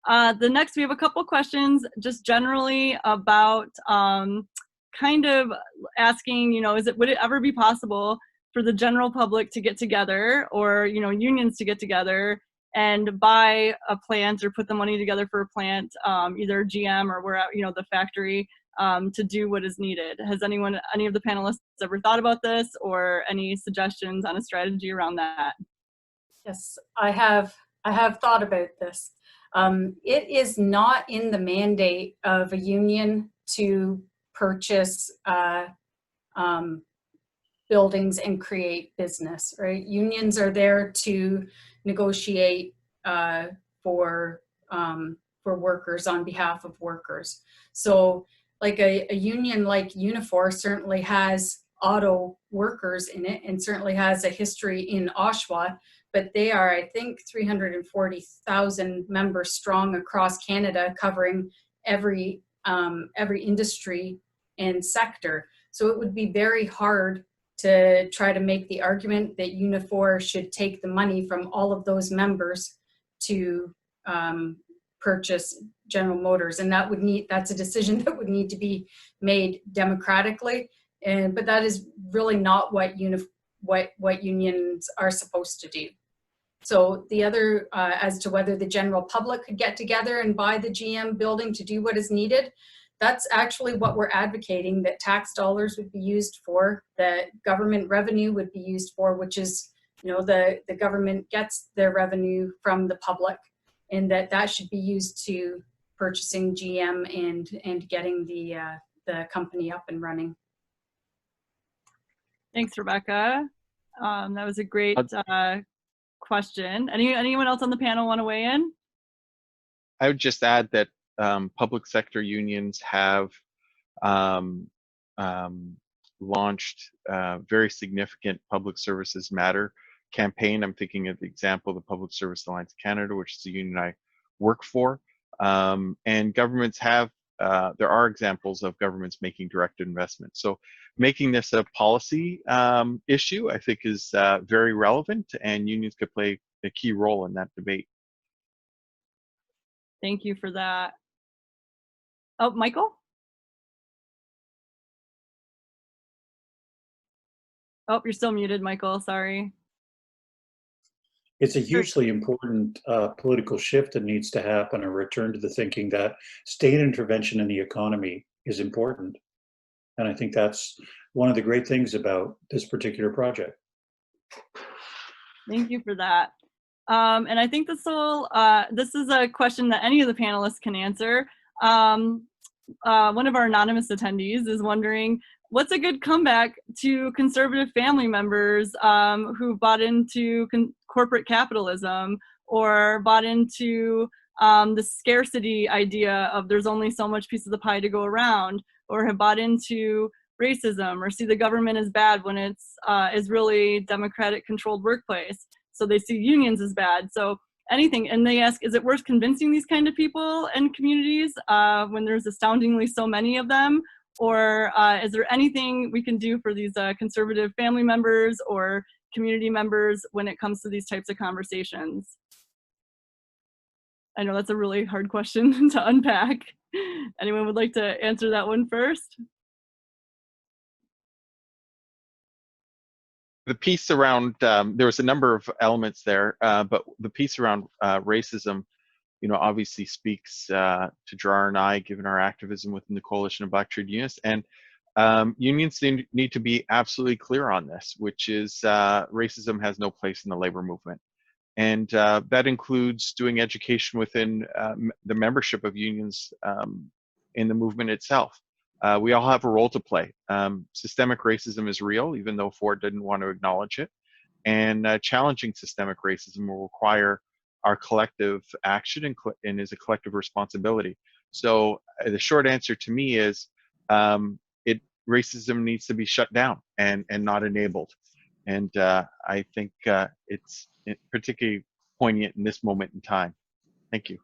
[SPEAKER 1] The next, we have a couple questions just generally about kind of asking, you know, would it ever be possible for the general public to get together, or, you know, unions to get together and buy a plant or put the money together for a plant, either GM or where, you know, the factory, to do what is needed? Has any of the panelists ever thought about this, or any suggestions on a strategy around that?
[SPEAKER 2] Yes, I have thought about this. It is not in the mandate of a union to purchase buildings and create business, right? Unions are there to negotiate for workers on behalf of workers. So like a union like Unifor certainly has auto workers in it, and certainly has a history in Oshawa, but they are, I think, 340,000 members strong across Canada, covering every industry and sector. So it would be very hard to try to make the argument that Unifor should take the money from all of those members to purchase General Motors, and that's a decision that would need to be made democratically. But that is really not what unions are supposed to do. So the other, as to whether the general public could get together and buy the GM building to do what is needed, that's actually what we're advocating, that tax dollars would be used for, that government revenue would be used for, which is, you know, the government gets their revenue from the public, and that should be used to purchasing GM and getting the company up and running.
[SPEAKER 1] Thanks, Rebecca. That was a great question. Anyone else on the panel want to weigh in?
[SPEAKER 5] I would just add that public sector unions have launched very significant Public Services Matter campaign. I'm thinking of the example of the Public Service Alliance Canada, which is the union I work for. And governments have, there are examples of governments making direct investments. So making this a policy issue, I think, is very relevant, and unions could play a key role in that debate.
[SPEAKER 1] Thank you for that. Oh, Michael? Oh, you're still muted, Michael. Sorry.
[SPEAKER 3] It's a hugely important political shift that needs to happen, a return to the thinking that state intervention in the economy is important. And I think that's one of the great things about this particular project.
[SPEAKER 1] Thank you for that. And I think this is a question that any of the panelists can answer. One of our anonymous attendees is wondering, what's a good comeback to conservative family members who bought into corporate capitalism, or bought into the scarcity idea of there's only so much piece of the pie to go around, or have bought into racism, or see the government as bad when it's is really democratic controlled workplace? So they see unions as bad. So anything, and they ask, is it worth convincing these kind of people and communities when there's astoundingly so many of them? Or is there anything we can do for these conservative family members or community members when it comes to these types of conversations? I know that's a really hard question to unpack. Anyone would like to answer that one first?
[SPEAKER 5] The piece around, there was a number of elements there, but the piece around racism, you know, obviously speaks to Jawara and I, given our activism within the Coalition of Black Trade Unionists. And unions need to be absolutely clear on this, which is racism has no place in the labor movement. And that includes doing education within the membership of unions in the movement itself. We all have a role to play. Systemic racism is real, even though Ford didn't want to acknowledge it. And challenging systemic racism will require our collective action and is a collective responsibility. So the short answer to me is racism needs to be shut down and not enabled. And I think it's particularly poignant in this moment in time. Thank you.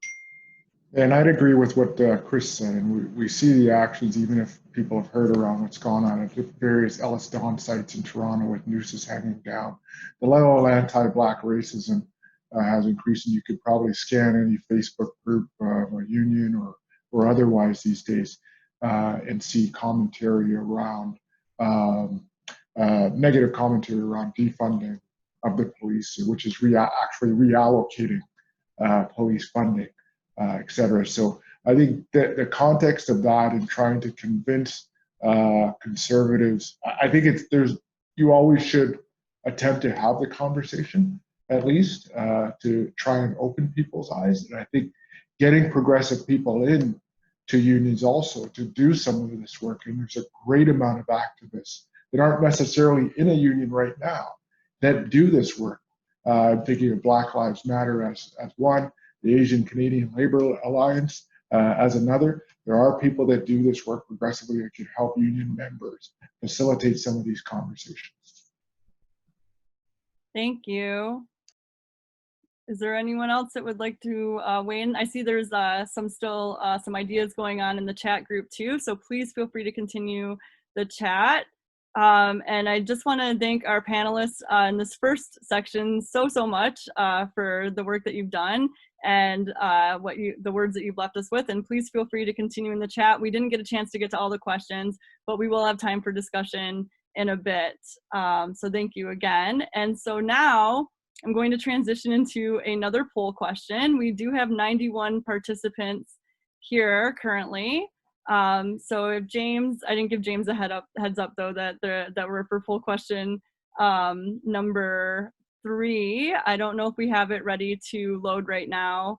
[SPEAKER 4] And I'd agree with what Chris said, and we see the actions, even if people have heard around what's gone on at various Ellis Don sites in Toronto with nooses hanging down. The level of anti-Black racism has increased, and you could probably scan any Facebook group of a union or otherwise these days and see commentary around, negative commentary around defunding of the police, which is actually reallocating police funding. Etc. So I think that the context of that and trying to convince conservatives, I think you always should attempt to have the conversation, at least to try and open people's eyes. And I think getting progressive people in to unions also to do some of this work, and there's a great amount of activists that aren't necessarily in a union right now that do this work. I'm thinking of Black Lives Matter as one, the Asian Canadian Labour Alliance as another. There are people that do this work progressively that can help union members facilitate some of these conversations.
[SPEAKER 1] Thank you. Is there anyone else that would like to weigh in? I see there's some ideas going on in the chat group too, so please feel free to continue the chat. And I just want to thank our panelists in this first section so much for the work that you've done and the words that you've left us with. And please feel free to continue in the chat. We didn't get a chance to get to all the questions, but we will have time for discussion in a bit. So thank you again. And so now I'm going to transition into another poll question. We do have 91 participants here currently. So if James, I didn't give James a heads up though that we're for poll question number 3. I don't know if we have it ready to load right now.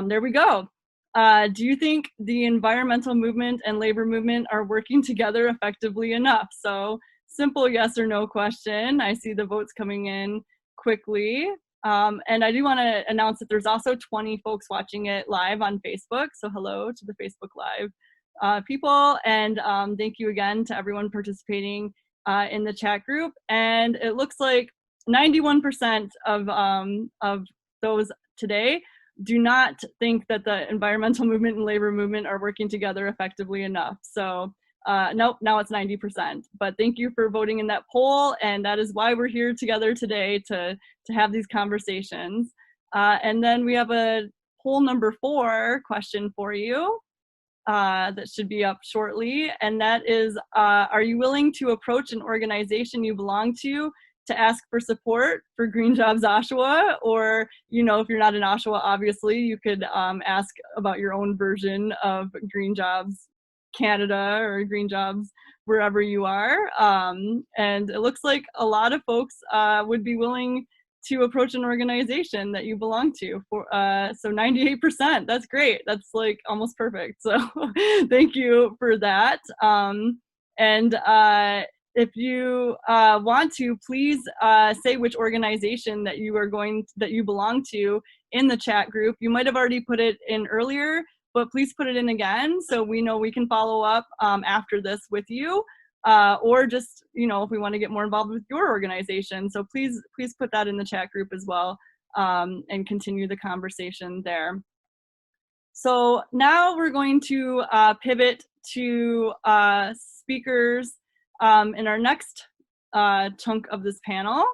[SPEAKER 1] There we go. Do you think the environmental movement and labor movement are working together effectively enough? So simple yes or no question. I see the votes coming in quickly. And I do want to announce that there's also 20 folks watching it live on Facebook. So hello to the Facebook Live people. And thank you again to everyone participating in the chat group. And it looks like 91% of those today do not think that the environmental movement and labor movement are working together effectively enough. So nope, now it's 90%. But thank you for voting in that poll, and that is why we're here together today to have these conversations. And then we have a poll number 4 question for you that should be up shortly, and that is, are you willing to approach an organization you belong to ask for support for Green Jobs Oshawa? Or, you know, if you're not in Oshawa, obviously, you could ask about your own version of Green Jobs Canada or Green Jobs wherever you are. And it looks like a lot of folks would be willing to approach an organization that you belong to. So 98%, that's great. That's like almost perfect. So thank you for that. If you want to, please say which organization that you belong to in the chat group. You might have already put it in earlier, but please put it in again so we know we can follow up after this with you, or just, you know, if we want to get more involved with your organization. So please put that in the chat group as well, and continue the conversation there. So now we're going to pivot to speakers in our next chunk of this panel.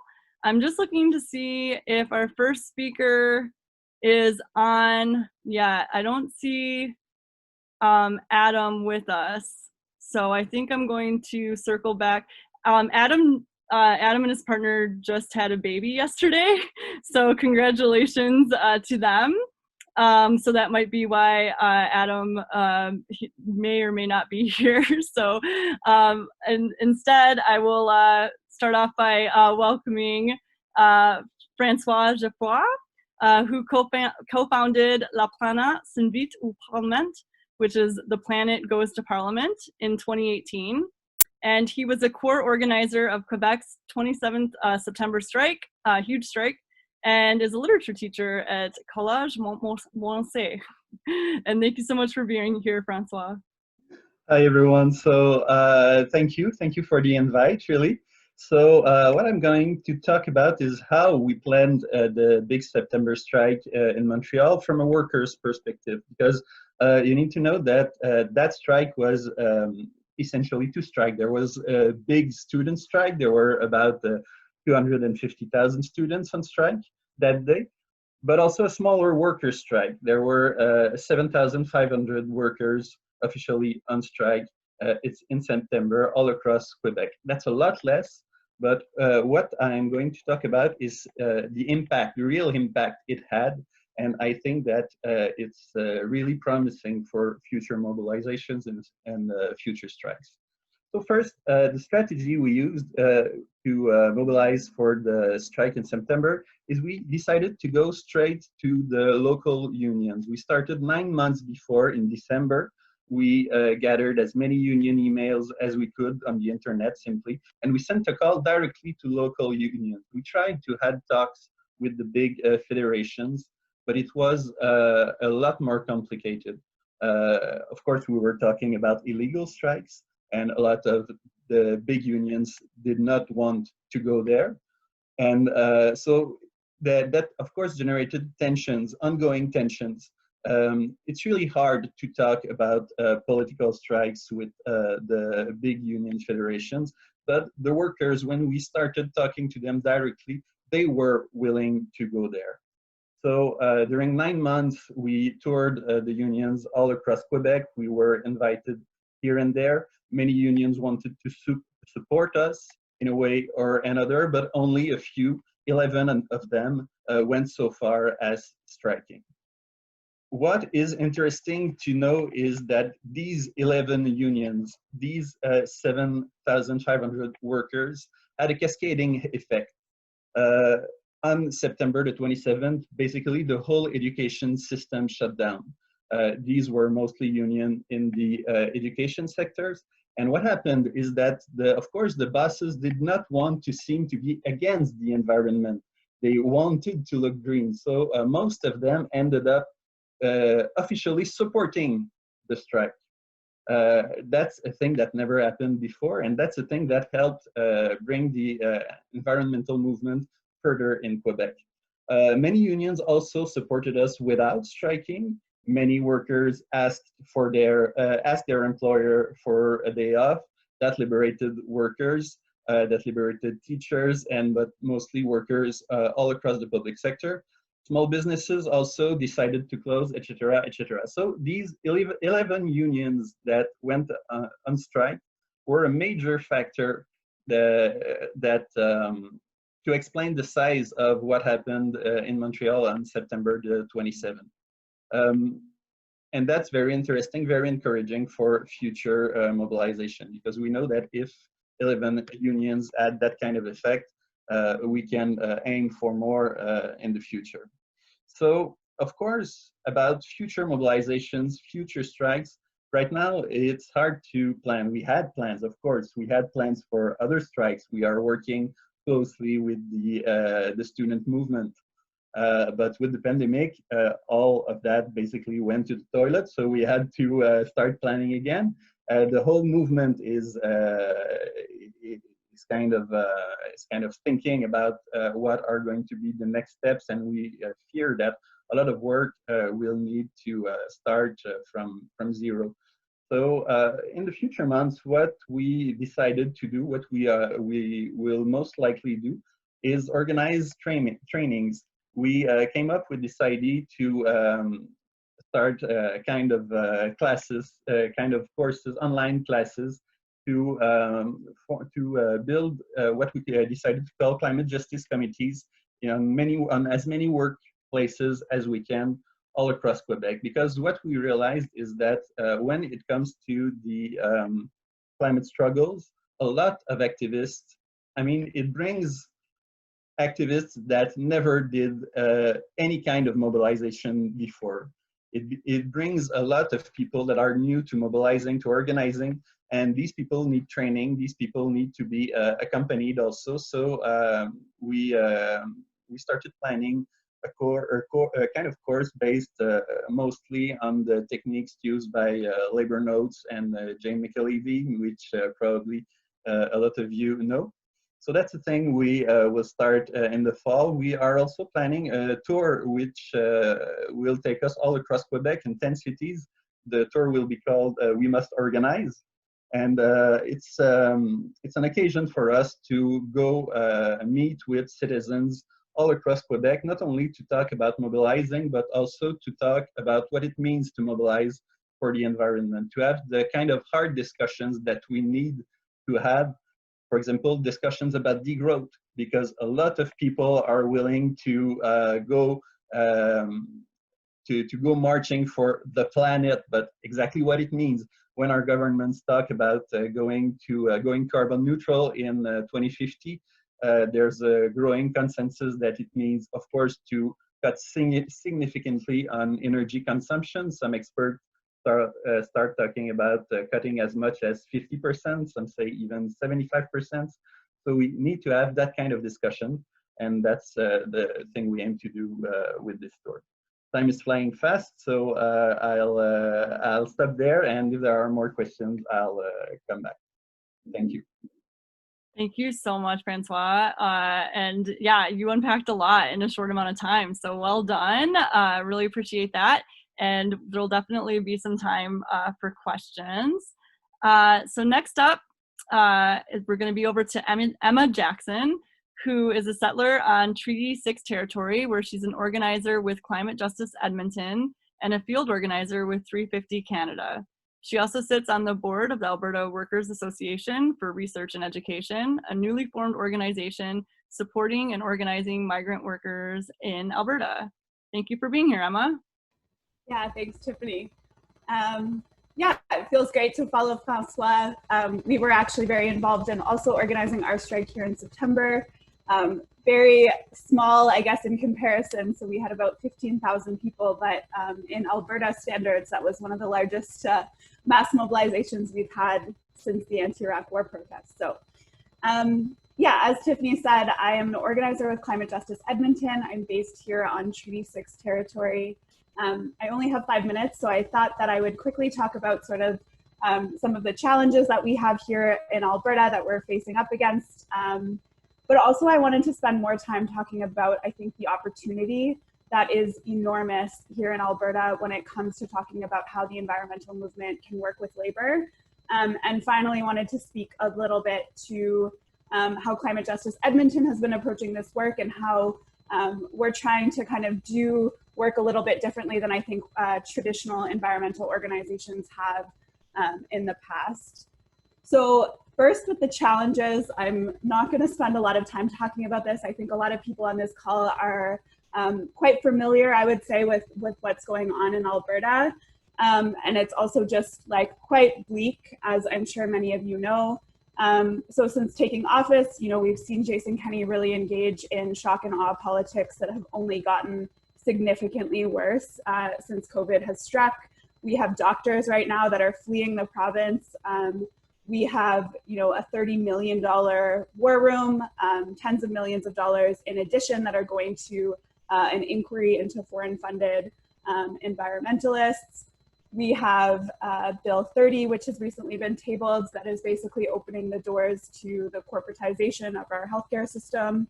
[SPEAKER 1] I'm just looking to see if our first speaker is on. Yeah, I don't see Adam with us. So I think I'm going to circle back. Adam and his partner just had a baby yesterday. So congratulations to them. So that might be why Adam may or may not be here. So and instead, I will start off by welcoming François Geoffroy, who co-founded La Planète s'invite au Parlement, which is The Planet Goes to Parliament, in 2018. And he was a core organizer of Quebec's 27th September strike, huge strike, and is a literature teacher at Collège Montmorency. And thank you so much for being here, Francois.
[SPEAKER 6] Hi, everyone. So thank you for the invite, really. So what I'm going to talk about is how we planned the big September strike in Montreal from a worker's perspective, because you need to know that that strike was essentially two strikes. There was a big student strike. There were about 250,000 students on strike that day, but also a smaller worker strike. There were 7,500 workers officially on strike. It's in September all across Quebec. That's a lot less, but what I'm going to talk about is the impact, the real impact it had. And I think that it's really promising for future mobilizations and future strikes. So first, the strategy we used to mobilize for the strike in September is we decided to go straight to the local unions. We started 9 months before, in December. We gathered as many union emails as we could on the internet simply, and we sent a call directly to local unions. We tried to have talks with the big federations, but it was a lot more complicated. Of course, we were talking about illegal strikes, and a lot of the big unions did not want to go there. And so that, of course, generated tensions, ongoing tensions. It's really hard to talk about political strikes with the big union federations, but the workers, when we started talking to them directly, they were willing to go there. So during 9 months, we toured the unions all across Quebec. We were invited here and there. Many unions wanted to support us in a way or another, but only a few. 11 of them went so far as striking. What is interesting to know is that these 11 unions, these 7,500 workers, had a cascading effect. On September the 27th, basically the whole education system shut down. These were mostly union in the education sectors. And what happened is that, of course, the bosses did not want to seem to be against the environment. They wanted to look green. So most of them ended up officially supporting the strike. That's a thing that never happened before, and that's a thing that helped bring the environmental movement further in Quebec. Many unions also supported us without striking. Many workers asked their employer for a day off. That liberated workers, that liberated teachers, but mostly workers all across the public sector. Small businesses also decided to close, etc., etc. So these 11 unions that went on strike were a major factor to explain the size of what happened in Montreal on September the 27th. And that's very interesting, very encouraging for future mobilization, because we know that if 11 unions had that kind of effect, we can aim for more in the future. So, of course, about future mobilizations, future strikes, right now it's hard to plan. We had plans, of course. We had plans for other strikes. We are working closely with the student movement. But with the pandemic, all of that basically went to the toilet. So we had to start planning again. The whole movement is kind of thinking about what are going to be the next steps, and we fear that a lot of work will need to start from zero. So in the future months, what we decided to do, what we will most likely do, is organize trainings. We came up with this idea to start kind of classes, kind of courses, online classes, to build what we decided to call climate justice committees on as many workplaces as we can all across Quebec. Because what we realized is that when it comes to the climate struggles, a lot of activists, I mean, it brings activists that never did any kind of mobilization before. It brings a lot of people that are new to mobilizing, to organizing, and these people need training. These people need to be accompanied also. So we started planning a kind of course based mostly on the techniques used by Labor Notes and Jane McAlevey, which probably a lot of you know. So that's the thing we will start in the fall. We are also planning a tour which will take us all across Quebec in 10 cities. The tour will be called We Must Organize. And it's an occasion for us to go meet with citizens all across Quebec, not only to talk about mobilizing, but also to talk about what it means to mobilize for the environment, to have the kind of hard discussions that we need to have. For example, discussions about degrowth, because a lot of people are willing to go marching for the planet, but exactly what it means when our governments talk about going carbon neutral in 2050. There's a growing consensus that it means, of course, to cut significantly on energy consumption. Some experts start talking about cutting as much as 50%, some say even 75%. So we need to have that kind of discussion, and that's the thing we aim to do with this tour. Time is flying fast, so I'll stop there, and if there are more questions, I'll come back. Thank you.
[SPEAKER 1] Thank you so much, Francois. And yeah, you unpacked a lot in a short amount of time, so well done. Really appreciate that. And there'll definitely be some time for questions. So next up, we're going to be over to Emma Jackson, who is a settler on Treaty 6 territory, where she's an organizer with Climate Justice Edmonton and a field organizer with 350 Canada. She also sits on the board of the Alberta Workers Association for Research and Education, a newly formed organization supporting and organizing migrant workers in Alberta. Thank you for being here, Emma.
[SPEAKER 7] Yeah, thanks, Tiffany. Yeah, it feels great to follow Francois. We were actually very involved in also organizing our strike here in September. Very small, I guess, in comparison. So we had about 15,000 people, but in Alberta standards, that was one of the largest mass mobilizations we've had since the anti-Iraq war protests. So yeah, as Tiffany said, I am an organizer with Climate Justice Edmonton. I'm based here on Treaty 6 territory. I only have 5 minutes, so I thought that I would quickly talk about sort of some of the challenges that we have here in Alberta that we're facing up against. But also I wanted to spend more time talking about, I think, the opportunity that is enormous here in Alberta when it comes to talking about how the environmental movement can work with labor. And finally, wanted to speak a little bit to how Climate Justice Edmonton has been approaching this work and how we're trying to kind of do work a little bit differently than I think traditional environmental organizations have in the past. So first with the challenges, I'm not going to spend a lot of time talking about this. I think a lot of people on this call are quite familiar, I would say, with what's going on in Alberta. And it's also just like quite bleak, as I'm sure many of you know. So since taking office, you know, we've seen Jason Kenney really engage in shock and awe politics that have only gotten significantly worse since COVID has struck. We have doctors right now that are fleeing the province. We have, you know, a $30 million war room, tens of millions of dollars in addition that are going to an inquiry into foreign funded environmentalists. We have Bill 30, which has recently been tabled, that is basically opening the doors to the corporatization of our healthcare system.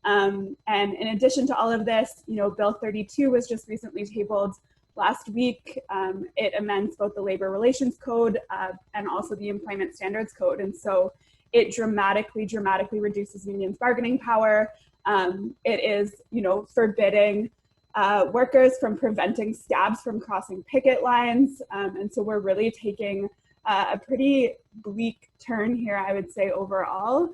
[SPEAKER 7] And in addition to all of this, you know, Bill 32 was just recently tabled last week. It amends both the Labor Relations Code and also the Employment Standards Code. And so it dramatically reduces unions' bargaining power. It is, you know, forbidding workers from preventing scabs from crossing picket lines. And so we're really taking a pretty bleak turn here, I would say, overall.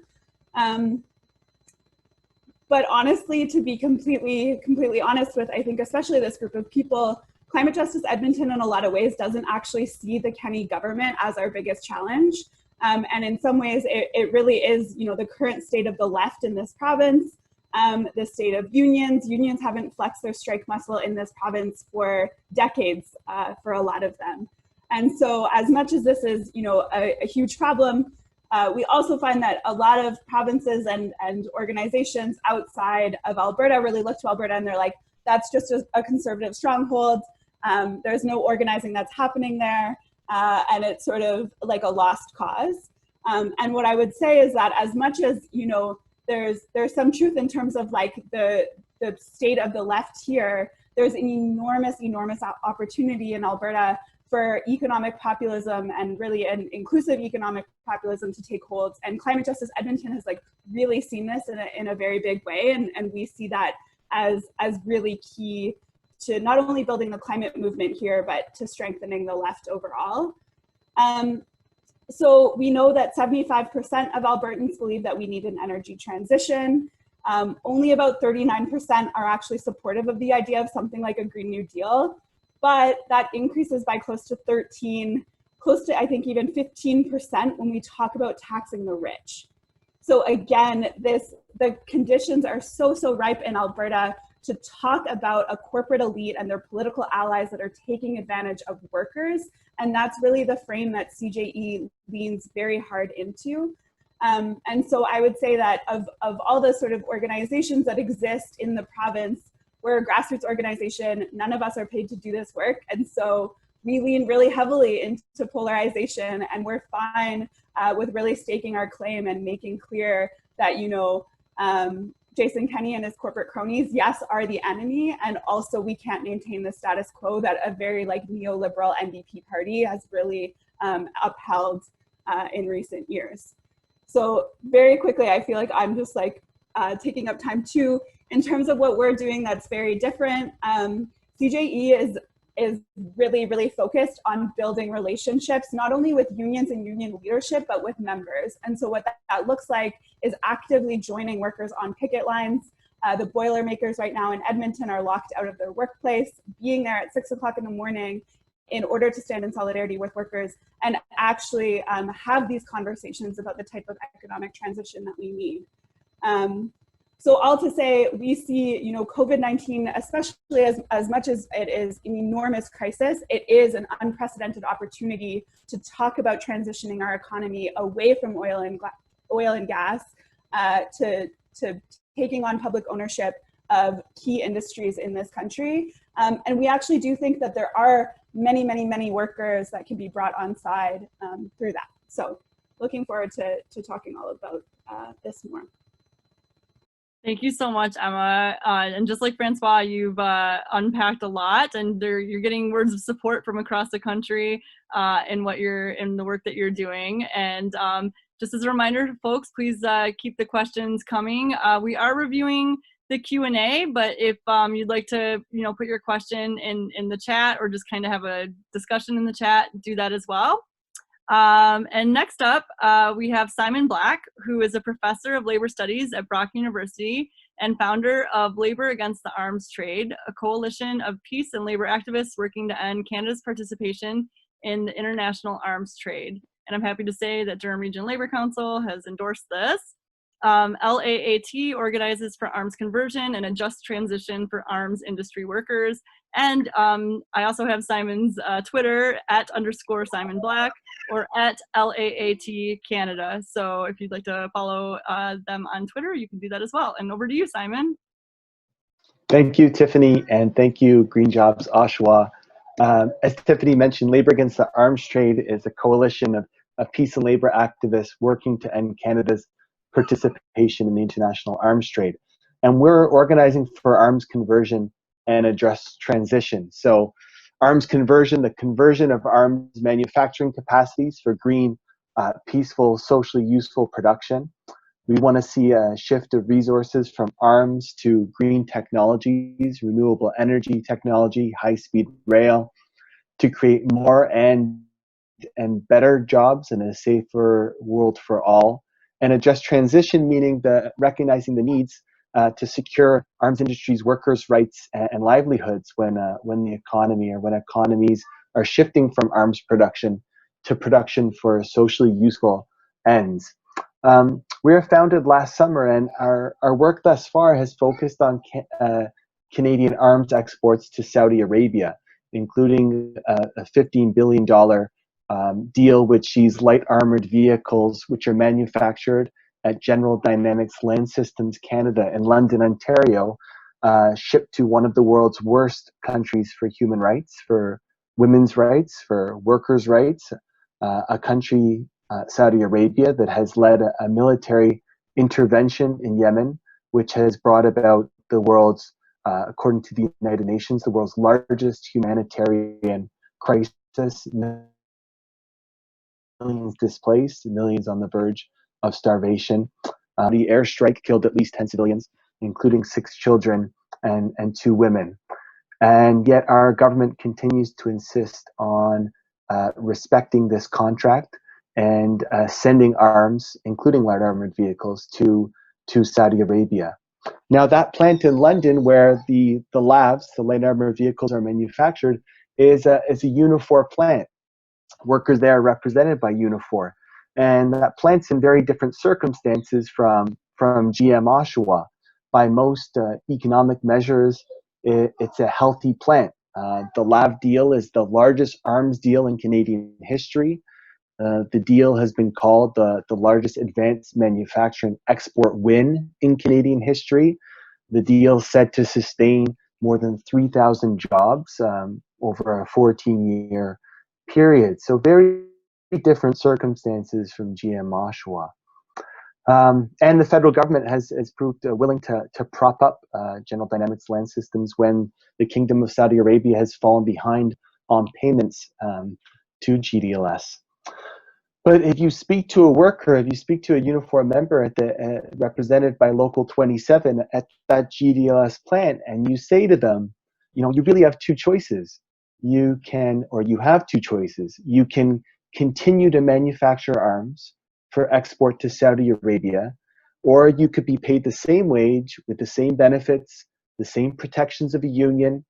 [SPEAKER 7] But honestly, to be completely honest with, I think, especially this group of people, Climate Justice Edmonton in a lot of ways doesn't actually see the Kenney government as our biggest challenge. And in some ways, it really is, you know, the current state of the left in this province, the state of unions. Unions haven't flexed their strike muscle in this province for decades for a lot of them. And so as much as this is, you know, a huge problem, we also find that a lot of provinces and organizations outside of Alberta really look to Alberta and they're like, that's just a conservative stronghold. There's no organizing that's happening there. And it's sort of like a lost cause. And what I would say is that as much as, you know, there's some truth in terms of like the state of the left here, there's an enormous opportunity in Alberta for economic populism and really an inclusive economic populism to take hold. And Climate Justice Edmonton has like really seen this in a very big way. And we see that as really key to not only building the climate movement here, but to strengthening the left overall. So we know that 75% of Albertans believe that we need an energy transition. Only about 39% are actually supportive of the idea of something like a Green New Deal, but that increases by close to I think even 15% when we talk about taxing the rich. So again, the conditions are so ripe in Alberta to talk about a corporate elite and their political allies that are taking advantage of workers. And that's really the frame that CJE leans very hard into. And so I would say that of all the sort of organizations that exist in the province, we're a grassroots organization, none of us are paid to do this work. And so we lean really heavily into polarization, and we're fine with really staking our claim and making clear that, you know, Jason Kenney and his corporate cronies, yes, are the enemy, and also we can't maintain the status quo that a very like neoliberal NDP party has really upheld in recent years. So very quickly, I feel like I'm just like taking up time too. In terms of what we're doing that's very different, CJE is really, really focused on building relationships, not only with unions and union leadership, but with members. And so what that looks like is actively joining workers on picket lines. The Boilermakers right now in Edmonton are locked out of their workplace, being there at 6 o'clock in the morning in order to stand in solidarity with workers and actually have these conversations about the type of economic transition that we need. So all to say, we see, you know, COVID-19, especially as much as it is an enormous crisis, it is an unprecedented opportunity to talk about transitioning our economy away from oil and gas to taking on public ownership of key industries in this country. And we actually do think that there are many, many, many workers that can be brought on side through that. So looking forward to talking all about this more.
[SPEAKER 1] Thank you so much, Emma. And just like Francois, you've unpacked a lot, and you're getting words of support from across the country in the work that you're doing. And just as a reminder to folks, please keep the questions coming. We are reviewing the Q&A, but if you'd like to, you know, put your question in the chat or just kind of have a discussion in the chat, do that as well. And next up, we have Simon Black, who is a professor of labor studies at Brock University and founder of Labor Against the Arms Trade, a coalition of peace and labor activists working to end Canada's participation in the international arms trade. And I'm happy to say that Durham Region Labor Council has endorsed this. LAAT organizes for arms conversion and a just transition for arms industry workers. And I also have Simon's Twitter @_Simon Black or @LAAT Canada. So if you'd like to follow them on Twitter, you can do that as well. And over to you, Simon.
[SPEAKER 8] Thank you, Tiffany, and thank you, Green Jobs Oshawa. As Tiffany mentioned, Labor Against the Arms Trade is a coalition of peace and labor activists working to end Canada's participation in the international arms trade. And we're organizing for arms conversion and a just transition. So arms conversion, the conversion of arms manufacturing capacities for green, peaceful, socially useful production. We want to see a shift of resources from arms to green technologies, renewable energy technology, high-speed rail, to create more and better jobs and a safer world for all. And a just transition, meaning recognizing the needs to secure arms industries, workers' rights and livelihoods when the economy or when economies are shifting from arms production to production for socially useful ends. We were founded last summer, and our work thus far has focused on Canadian arms exports to Saudi Arabia, including a $15 billion deal which sees light armored vehicles which are manufactured at General Dynamics Land Systems Canada in London, Ontario, shipped to one of the world's worst countries for human rights, for women's rights, for workers' rights, a country, Saudi Arabia, that has led a military intervention in Yemen, which has brought about the world's, according to the United Nations, the world's largest humanitarian crisis. Millions displaced, millions on the verge of starvation. The airstrike killed at least 10 civilians, including 6 children and 2 women. And yet our government continues to insist on respecting this contract and sending arms, including light armored vehicles, to Saudi Arabia. Now that plant in London where the LAVs, the light armored vehicles, are manufactured is a Unifor plant. Workers there are represented by Unifor. And that plant's in very different circumstances from GM Oshawa. By most economic measures, it's a healthy plant. The LAV deal is the largest arms deal in Canadian history. The deal has been called the largest advanced manufacturing export win in Canadian history. The deal is said to sustain more than 3,000 jobs over a 14-year period. So very different circumstances from GM Oshawa. And the federal government has proved willing to prop up General Dynamics Land Systems when the Kingdom of Saudi Arabia has fallen behind on payments to GDLS. But if you speak to a worker, if you speak to a Unifor member at represented by Local 27 at that GDLS plant, and you say to them, you know, you really have 2 choices. you can, or you have two choices. You can continue to manufacture arms for export to Saudi Arabia, or you could be paid the same wage with the same benefits, the same protections of a union,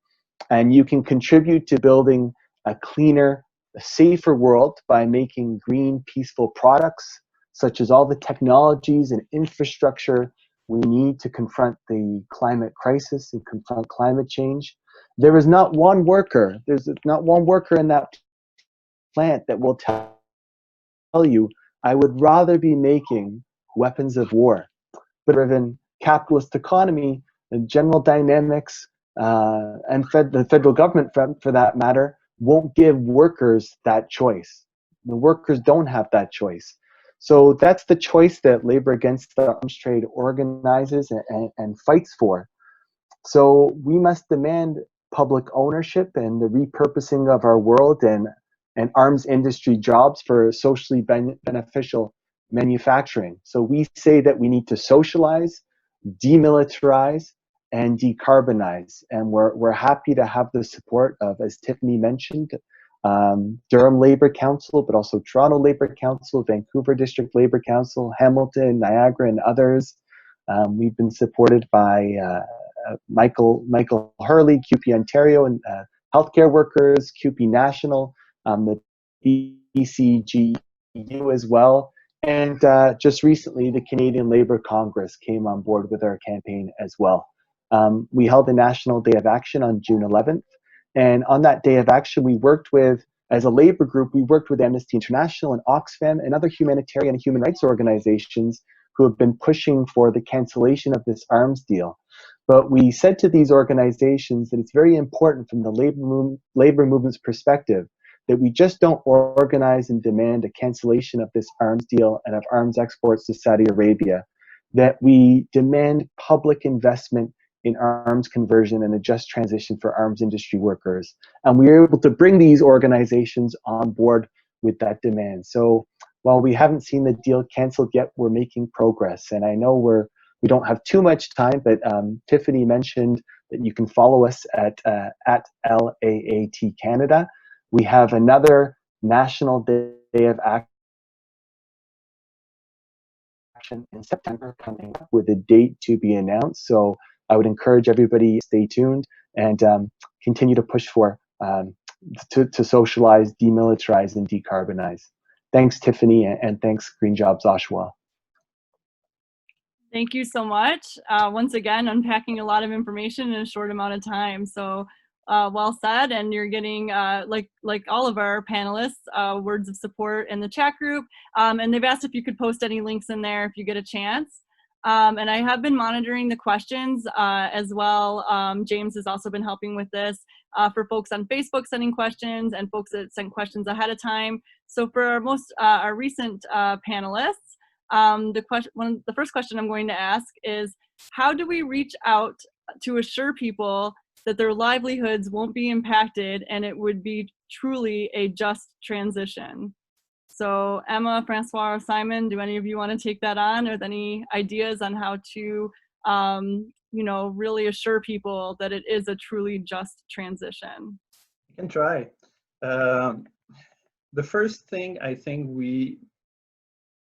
[SPEAKER 8] and you can contribute to building a cleaner, a safer world by making green, peaceful products, such as all the technologies and infrastructure we need to confront the climate crisis and confront climate change. There is not one worker, there's not one worker in that plant that will tell you, I would rather be making weapons of war. But driven capitalist economy, the general dynamics, and the federal government, for that matter, won't give workers that choice. The workers don't have that choice. So that's the choice that Labor Against the Arms Trade organizes and fights for. So we must demand public ownership and the repurposing of our world and arms industry jobs for socially beneficial manufacturing. So we say that we need to socialize, demilitarize, and decarbonize. And we're happy to have the support of, as Tiffany mentioned, Durham Labour Council, but also Toronto Labour Council, Vancouver District Labour Council, Hamilton, Niagara, and others. We've been supported by Michael Hurley, CUPE Ontario, and healthcare workers, CUPE National, the BCGU as well. And just recently, the Canadian Labour Congress came on board with our campaign as well. We held a National Day of Action on June 11th. And on that Day of Action, we worked with, as a labor group, we worked with Amnesty International and Oxfam and other humanitarian and human rights organizations who have been pushing for the cancellation of this arms deal. But we said to these organizations that it's very important from the labor movement's perspective that we just don't organize and demand a cancellation of this arms deal and of arms exports to Saudi Arabia, that we demand public investment in arms conversion and a just transition for arms industry workers. And we were able to bring these organizations on board with that demand. So while we haven't seen the deal canceled yet, we're making progress. And I know we don't have too much time, but Tiffany mentioned that you can follow us at LAAT Canada. We have another National Day of Action in September coming up with a date to be announced. So I would encourage everybody to stay tuned and continue to push for to socialize, demilitarize, and decarbonize. Thanks, Tiffany, and thanks, Green Jobs Oshawa.
[SPEAKER 1] Thank you so much. Once again, unpacking a lot of information in a short amount of time. So well said, and you're getting, like all of our panelists, words of support in the chat group. And they've asked if you could post any links in there if you get a chance. And I have been monitoring the questions as well. James has also been helping with this for folks on Facebook sending questions and folks that sent questions ahead of time. So for our recent panelists, the first question I'm going to ask is, how do we reach out to assure people that their livelihoods won't be impacted and it would be truly a just transition? So Emma, Francois, or Simon, do any of you want to take that on? Are there any ideas on how to, really assure people that it is a truly just transition?
[SPEAKER 6] You can try. The first thing I think we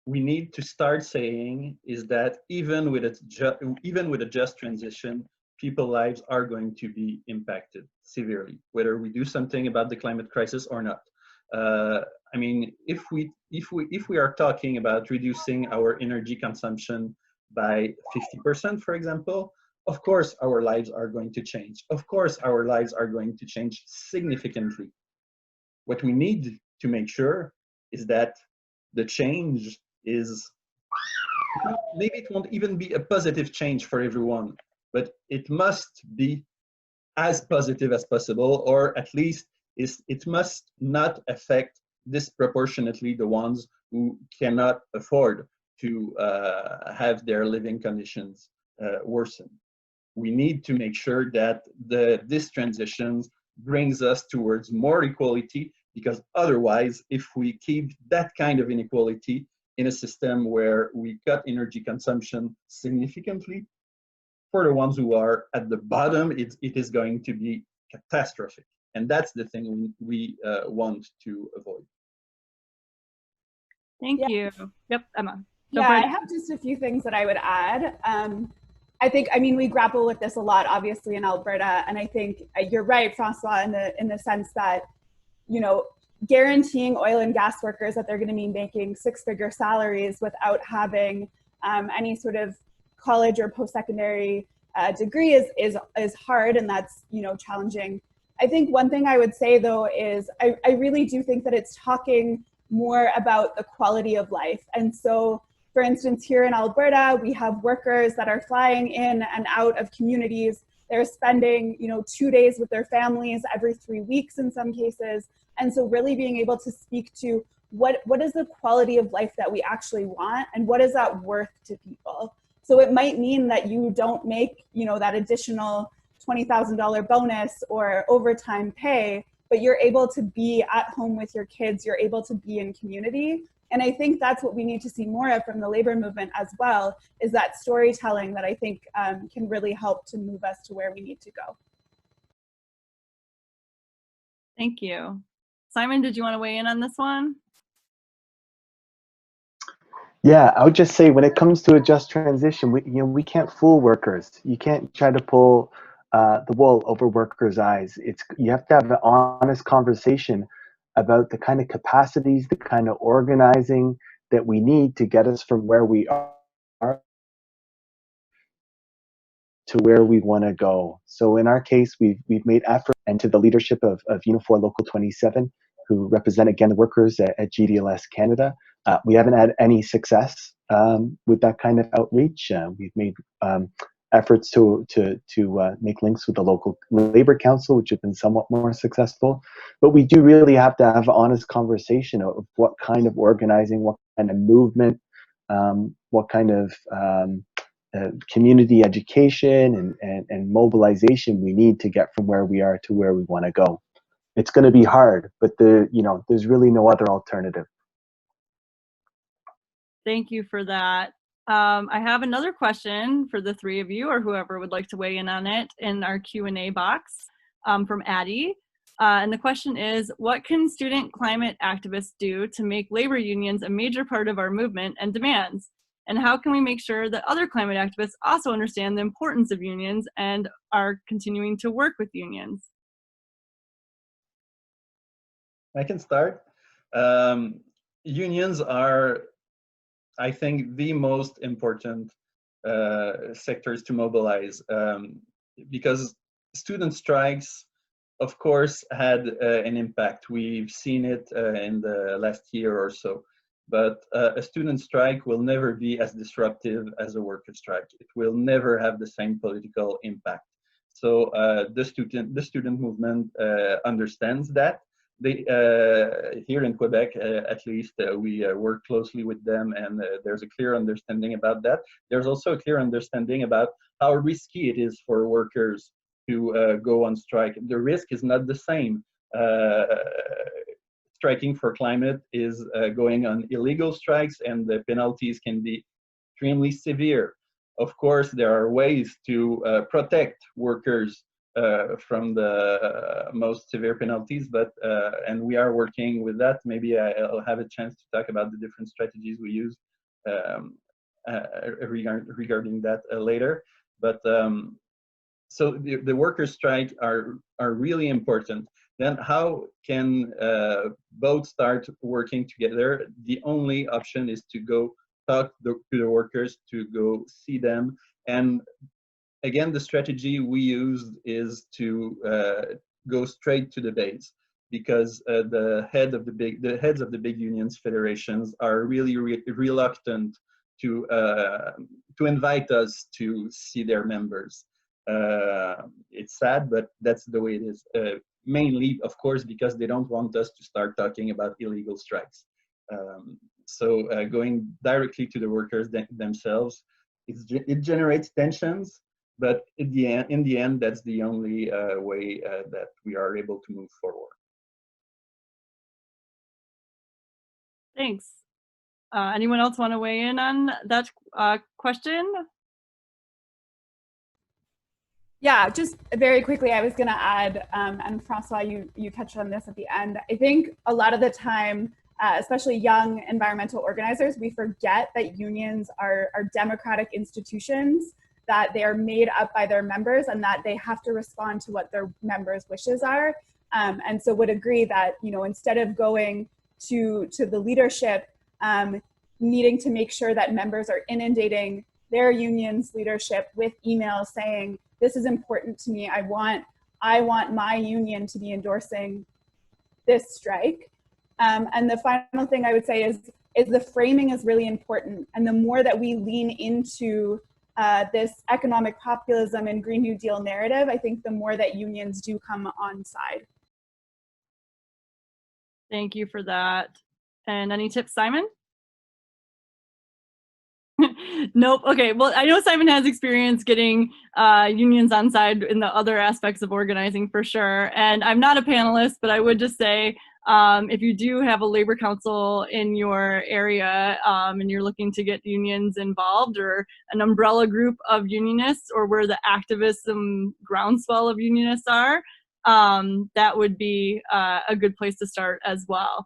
[SPEAKER 6] need to start saying is that even with a just transition, people's lives are going to be impacted severely, whether we do something about the climate crisis or not. I mean, if we are talking about reducing our energy consumption by 50%, for example, of course our lives are going to change. Of course our lives are going to change significantly. What we need to make sure is that the change is, maybe it won't even be a positive change for everyone, but it must be as positive as possible, or at least it must not affect disproportionately the ones who cannot afford to have their living conditions worsen. We need to make sure that this transition brings us towards more equality, because otherwise, if we keep that kind of inequality in a system where we cut energy consumption significantly, for the ones who are at the bottom, it is going to be catastrophic. And that's the thing we want to avoid.
[SPEAKER 1] Thank you. Yep, Emma.
[SPEAKER 7] Yeah, I have just a few things that I would add. I mean, we grapple with this a lot, obviously, in Alberta, and I think you're right, Francois, in the sense that, you know, guaranteeing oil and gas workers that they're going to be making six-figure salaries without having any sort of college or post-secondary degree is hard, and that's, you know, challenging. I think one thing I would say, though, is I really do think that it's talking more about the quality of life. And so, for instance, here in Alberta, we have workers that are flying in and out of communities. They're spending, you know, 2 days with their families every 3 weeks in some cases. And so really being able to speak to what is the quality of life that we actually want, and what is that worth to people? So it might mean that you don't make, you know, that additional $20,000 bonus or overtime pay, but you're able to be at home with your kids, you're able to be in community. And I think that's what we need to see more of from the labor movement as well, is that storytelling that I think can really help to move us to where we need to go.
[SPEAKER 1] Thank you. Simon, did you want to weigh in on this one?
[SPEAKER 8] Yeah, I would just say when it comes to a just transition, we can't fool workers. You can't try to pull the wool over workers' eyes. You have to have an honest conversation about the kind of capacities, the kind of organizing that we need to get us from where we are to where we want to go. So in our case, we've made effort, and to the leadership of Unifor Local 27, who represent again the workers at GDLS Canada. We haven't had any success with that kind of outreach. We've made efforts to make links with the local labor council, which have been somewhat more successful. But we do really have to have an honest conversation of what kind of organizing, what kind of movement, what kind of community education and mobilization we need to get from where we are to where we want to go. It's going to be hard, but there's really no other alternative.
[SPEAKER 1] Thank you for that. I have another question for the three of you, or whoever would like to weigh in on it, in our Q&A box from Addie. And the question is, what can student climate activists do to make labor unions a major part of our movement and demands? And how can we make sure that other climate activists also understand the importance of unions and are continuing to work with unions?
[SPEAKER 6] I can start. Unions are, I think, the most important sectors to mobilize, because student strikes, of course, had an impact. We've seen it in the last year or so. But a student strike will never be as disruptive as a worker strike. It will never have the same political impact. So the student movement understands that. They here in Quebec, at least, we work closely with them, and there's a clear understanding about that. There's also a clear understanding about how risky it is for workers to go on strike. The risk is not the same. Striking for climate is going on illegal strikes, and the penalties can be extremely severe. Of course, there are ways to protect workers from the most severe penalties, but and we are working with that. Maybe I'll have a chance to talk about the different strategies we use regarding that later. But so the workers' strike are really important. Then how can both start working together? The only option is to go talk to the workers, to go see them. And again, the strategy we used is to go straight to the base, because the heads of the big unions federations are really reluctant to invite us to see their members. It's sad, but that's the way it is. Mainly, of course, because they don't want us to start talking about illegal strikes. So going directly to the workers themselves, it generates tensions, but in the end, that's the only way that we are able to move forward.
[SPEAKER 1] Thanks. Anyone else want to weigh in on that question?
[SPEAKER 7] Yeah, just very quickly, I was going to add, and Francois, you touched on this at the end. I think a lot of the time, especially young environmental organizers, we forget that unions are democratic institutions, that they are made up by their members, and that they have to respond to what their members' wishes are. And so would agree that, you know, instead of going to the leadership, needing to make sure that members are inundating their union's leadership with emails saying, this is important to me, I want my union to be endorsing this strike. And the final thing I would say is the framing is really important. And the more that we lean into this economic populism and Green New Deal narrative, I think the more that unions do come on side.
[SPEAKER 1] Thank you for that. And any tips, Simon? Nope. Okay. Well, I know Simon has experience getting unions on side in the other aspects of organizing for sure. And I'm not a panelist, but I would just say if you do have a labor council in your area and you're looking to get unions involved, or an umbrella group of unionists, or where the activism groundswell of unionists are, that would be a good place to start as well.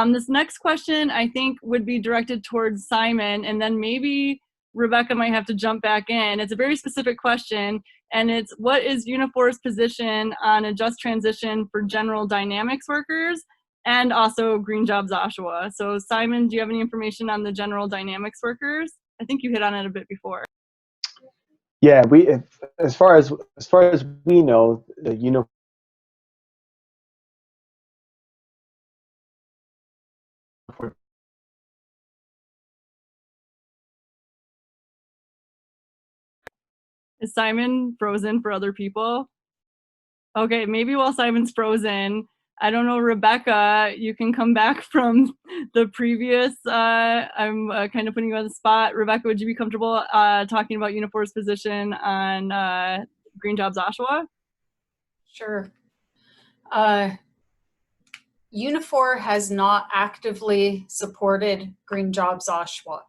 [SPEAKER 1] This next question, I think, would be directed towards Simon, and then maybe Rebecca might have to jump back in. It's a very specific question, and it's, what is Unifor's position on a just transition for general dynamics workers and also Green Jobs Oshawa? So Simon, do you have any information on the general dynamics workers? I think you hit on it a bit before.
[SPEAKER 8] Yeah, as far as we know, the Unifor
[SPEAKER 1] Is Simon frozen for other people? Okay, maybe while Simon's frozen, I don't know, Rebecca, you can come back from the previous, I'm kind of putting you on the spot. Rebecca, would you be comfortable talking about Unifor's position on Green Jobs Oshawa?
[SPEAKER 2] Sure. Unifor has not actively supported Green Jobs Oshawa.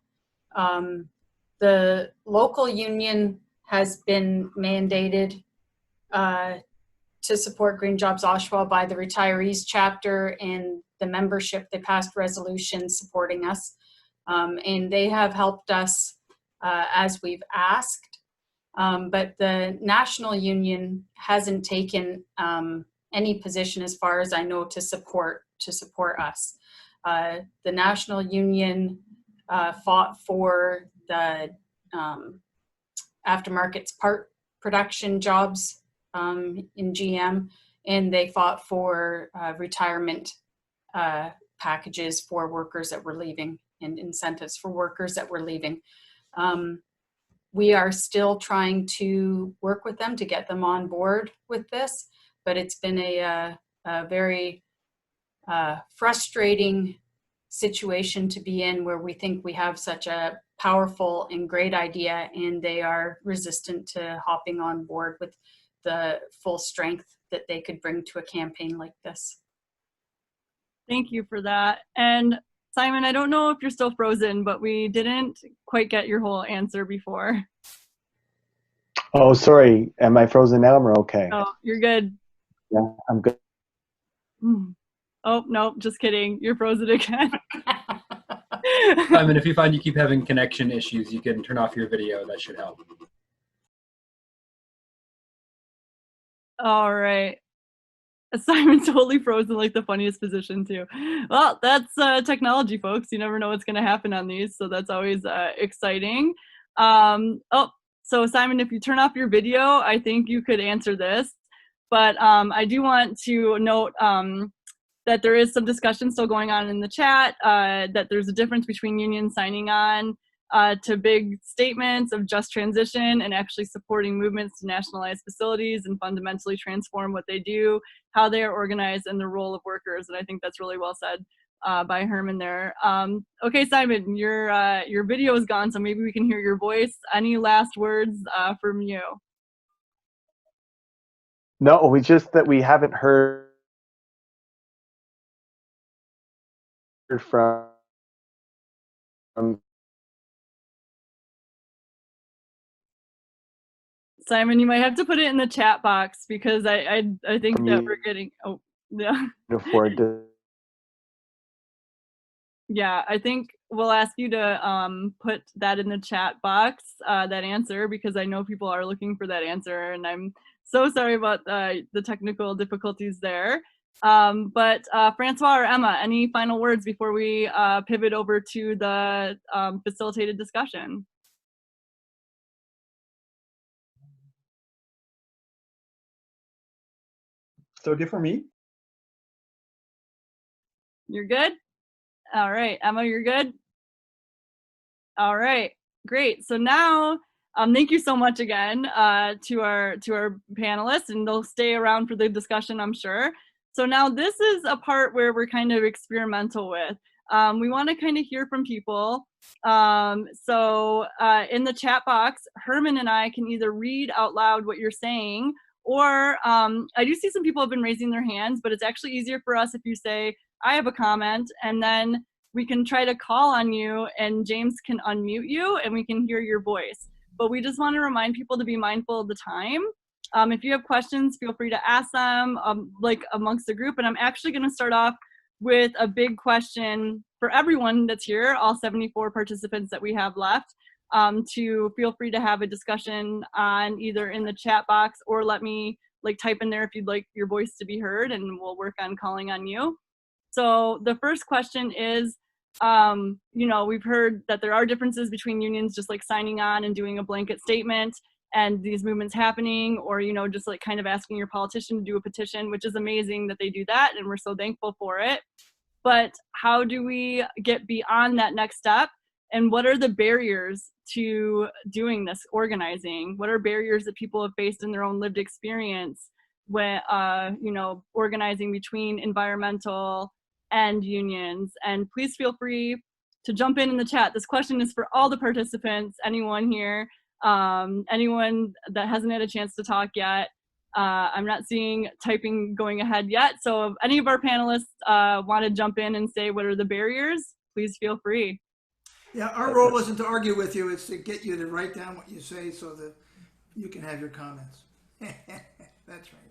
[SPEAKER 2] The local union has been mandated to support Green Jobs Oshawa by the Retirees Chapter and the membership. They passed resolutions supporting us, and they have helped us as we've asked. But the national union hasn't taken any position, as far as I know, to support us. The national union fought for the aftermarket's part production jobs in GM, and they fought for retirement packages for workers that were leaving and incentives for workers that were leaving. We are still trying to work with them to get them on board with this, but it's been a very frustrating situation to be in, where we think we have such a powerful and great idea, and they are resistant to hopping on board with the full strength that they could bring to a campaign like this.
[SPEAKER 1] Thank you for that. And Simon, I don't know if you're still frozen, but we didn't quite get your whole answer before.
[SPEAKER 8] Oh, sorry. Am I frozen now? Or okay?
[SPEAKER 1] Oh, you're good.
[SPEAKER 8] Yeah, I'm good.
[SPEAKER 1] Oh, no, just kidding. You're frozen again.
[SPEAKER 9] Simon, if you find you keep having connection issues, you can turn off your video. That should help.
[SPEAKER 1] All right. Simon's totally frozen, like the funniest position too. Well, that's technology, folks. You never know what's going to happen on these, so that's always exciting. Oh, so Simon, if you turn off your video, I think you could answer this. But I do want to note that there is some discussion still going on in the chat, that there's a difference between unions signing on to big statements of just transition and actually supporting movements to nationalize facilities and fundamentally transform what they do, how they are organized, and the role of workers. And I think that's really well said by Herman there. Okay, Simon, your video is gone, so maybe we can hear your voice. Any last words from you?
[SPEAKER 8] No, we just that we haven't heard from
[SPEAKER 1] Simon, you might have to put it in the chat box because I think that we're getting, oh, yeah.
[SPEAKER 8] Afford to.
[SPEAKER 1] Yeah, I think we'll ask you to put that in the chat box, that answer, because I know people are looking for that answer, and I'm so sorry about the technical difficulties there. But Francois or Emma, any final words before we pivot over to the facilitated discussion?
[SPEAKER 6] So okay for me.
[SPEAKER 1] You're good? All right, Emma, you're good? All right, great. So now, thank you so much again to our panelists, and they'll stay around for the discussion, I'm sure. So now this is a part where we're kind of experimental with. We want to kind of hear from people. So in the chat box, Herman and I can either read out loud what you're saying, or I do see some people have been raising their hands, but it's actually easier for us if you say, I have a comment, and then we can try to call on you and James can unmute you and we can hear your voice. But we just want to remind people to be mindful of the time. If you have questions, feel free to ask them like amongst the group. And I'm actually going to start off with a big question for everyone that's here, all 74 participants that we have left, to feel free to have a discussion on either in the chat box or let me like type in there if you'd like your voice to be heard, and we'll work on calling on you. So the first question is, you know, we've heard that there are differences between unions just like signing on and doing a blanket statement and these movements happening, or, you know, just like kind of asking your politician to do a petition, which is amazing that they do that and we're so thankful for it. But how do we get beyond that next step? And what are the barriers to doing this organizing? What are barriers that people have faced in their own lived experience when, you know, organizing between environmental and unions? And please feel free to jump in the chat. This question is for all the participants, anyone here, anyone that hasn't had a chance to talk yet. I'm not seeing typing going ahead yet. So if any of our panelists want to jump in and say what are the barriers, please feel free.
[SPEAKER 10] Yeah, our role isn't to argue with you, it's to get you to write down what you say so that you can have your comments. That's right.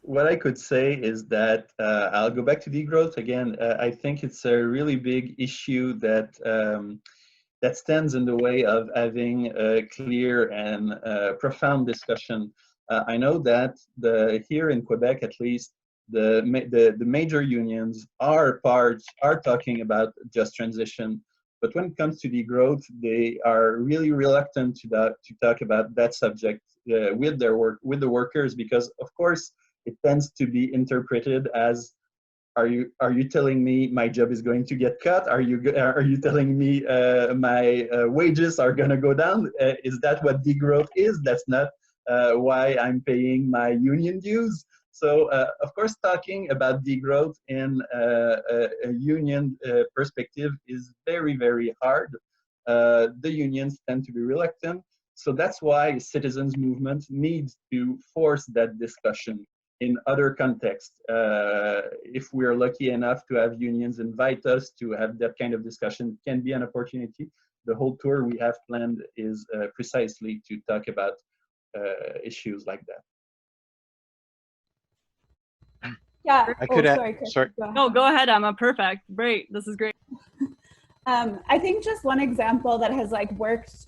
[SPEAKER 6] What I could say is that I'll go back to degrowth again. I think it's a really big issue that that stands in the way of having a clear and profound discussion. I know that here in Quebec, at least, the major unions are talking about just transition, but when it comes to degrowth, they are really reluctant to talk about that subject with the workers, because of course it tends to be interpreted as, are you telling me my job is going to get cut? Are you telling me my wages are going to go down? Is that what degrowth is? That's not why I'm paying my union dues. So of course, talking about degrowth in a union perspective is very, very hard. The unions tend to be reluctant. So that's why citizens movement needs to force that discussion in other contexts. If we're lucky enough to have unions invite us to have that kind of discussion, it can be an opportunity. The whole tour we have planned is precisely to talk about issues like that.
[SPEAKER 7] Yeah.
[SPEAKER 5] I could
[SPEAKER 7] sorry, Chris.
[SPEAKER 5] sorry.
[SPEAKER 1] No, go ahead, Emma. Perfect. Great. This is great.
[SPEAKER 7] I think just one example that has like worked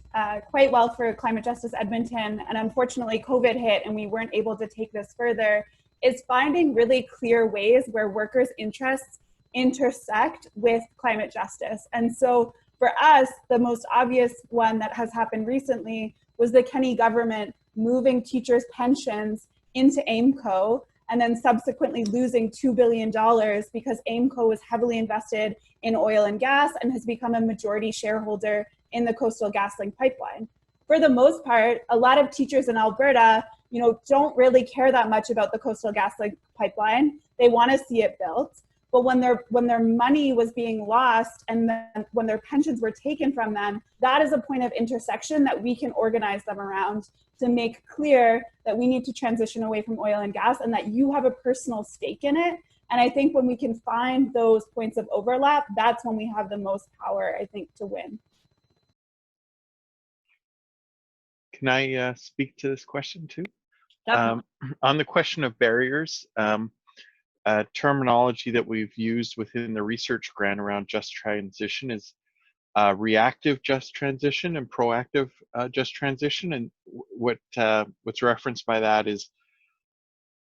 [SPEAKER 7] quite well for Climate Justice Edmonton, and unfortunately COVID hit and we weren't able to take this further, is finding really clear ways where workers' interests intersect with climate justice. And so for us, the most obvious one that has happened recently was the Kenney government moving teachers' pensions into AIMCO and then subsequently losing $2 billion because AIMCO was heavily invested in oil and gas and has become a majority shareholder in the Coastal GasLink pipeline. For the most part, a lot of teachers in Alberta, you know, don't really care that much about the Coastal GasLink pipeline. They want to see it built. But when their money was being lost and then when their pensions were taken from them, that is a point of intersection that we can organize them around to make clear that we need to transition away from oil and gas and that you have a personal stake in it. And I think when we can find those points of overlap, that's when we have the most power, I think, to win.
[SPEAKER 5] Can I speak to this question too?
[SPEAKER 1] Definitely.
[SPEAKER 5] On the question of barriers, terminology that we've used within the research grant around just transition is reactive just transition and proactive just transition. And what's referenced by that is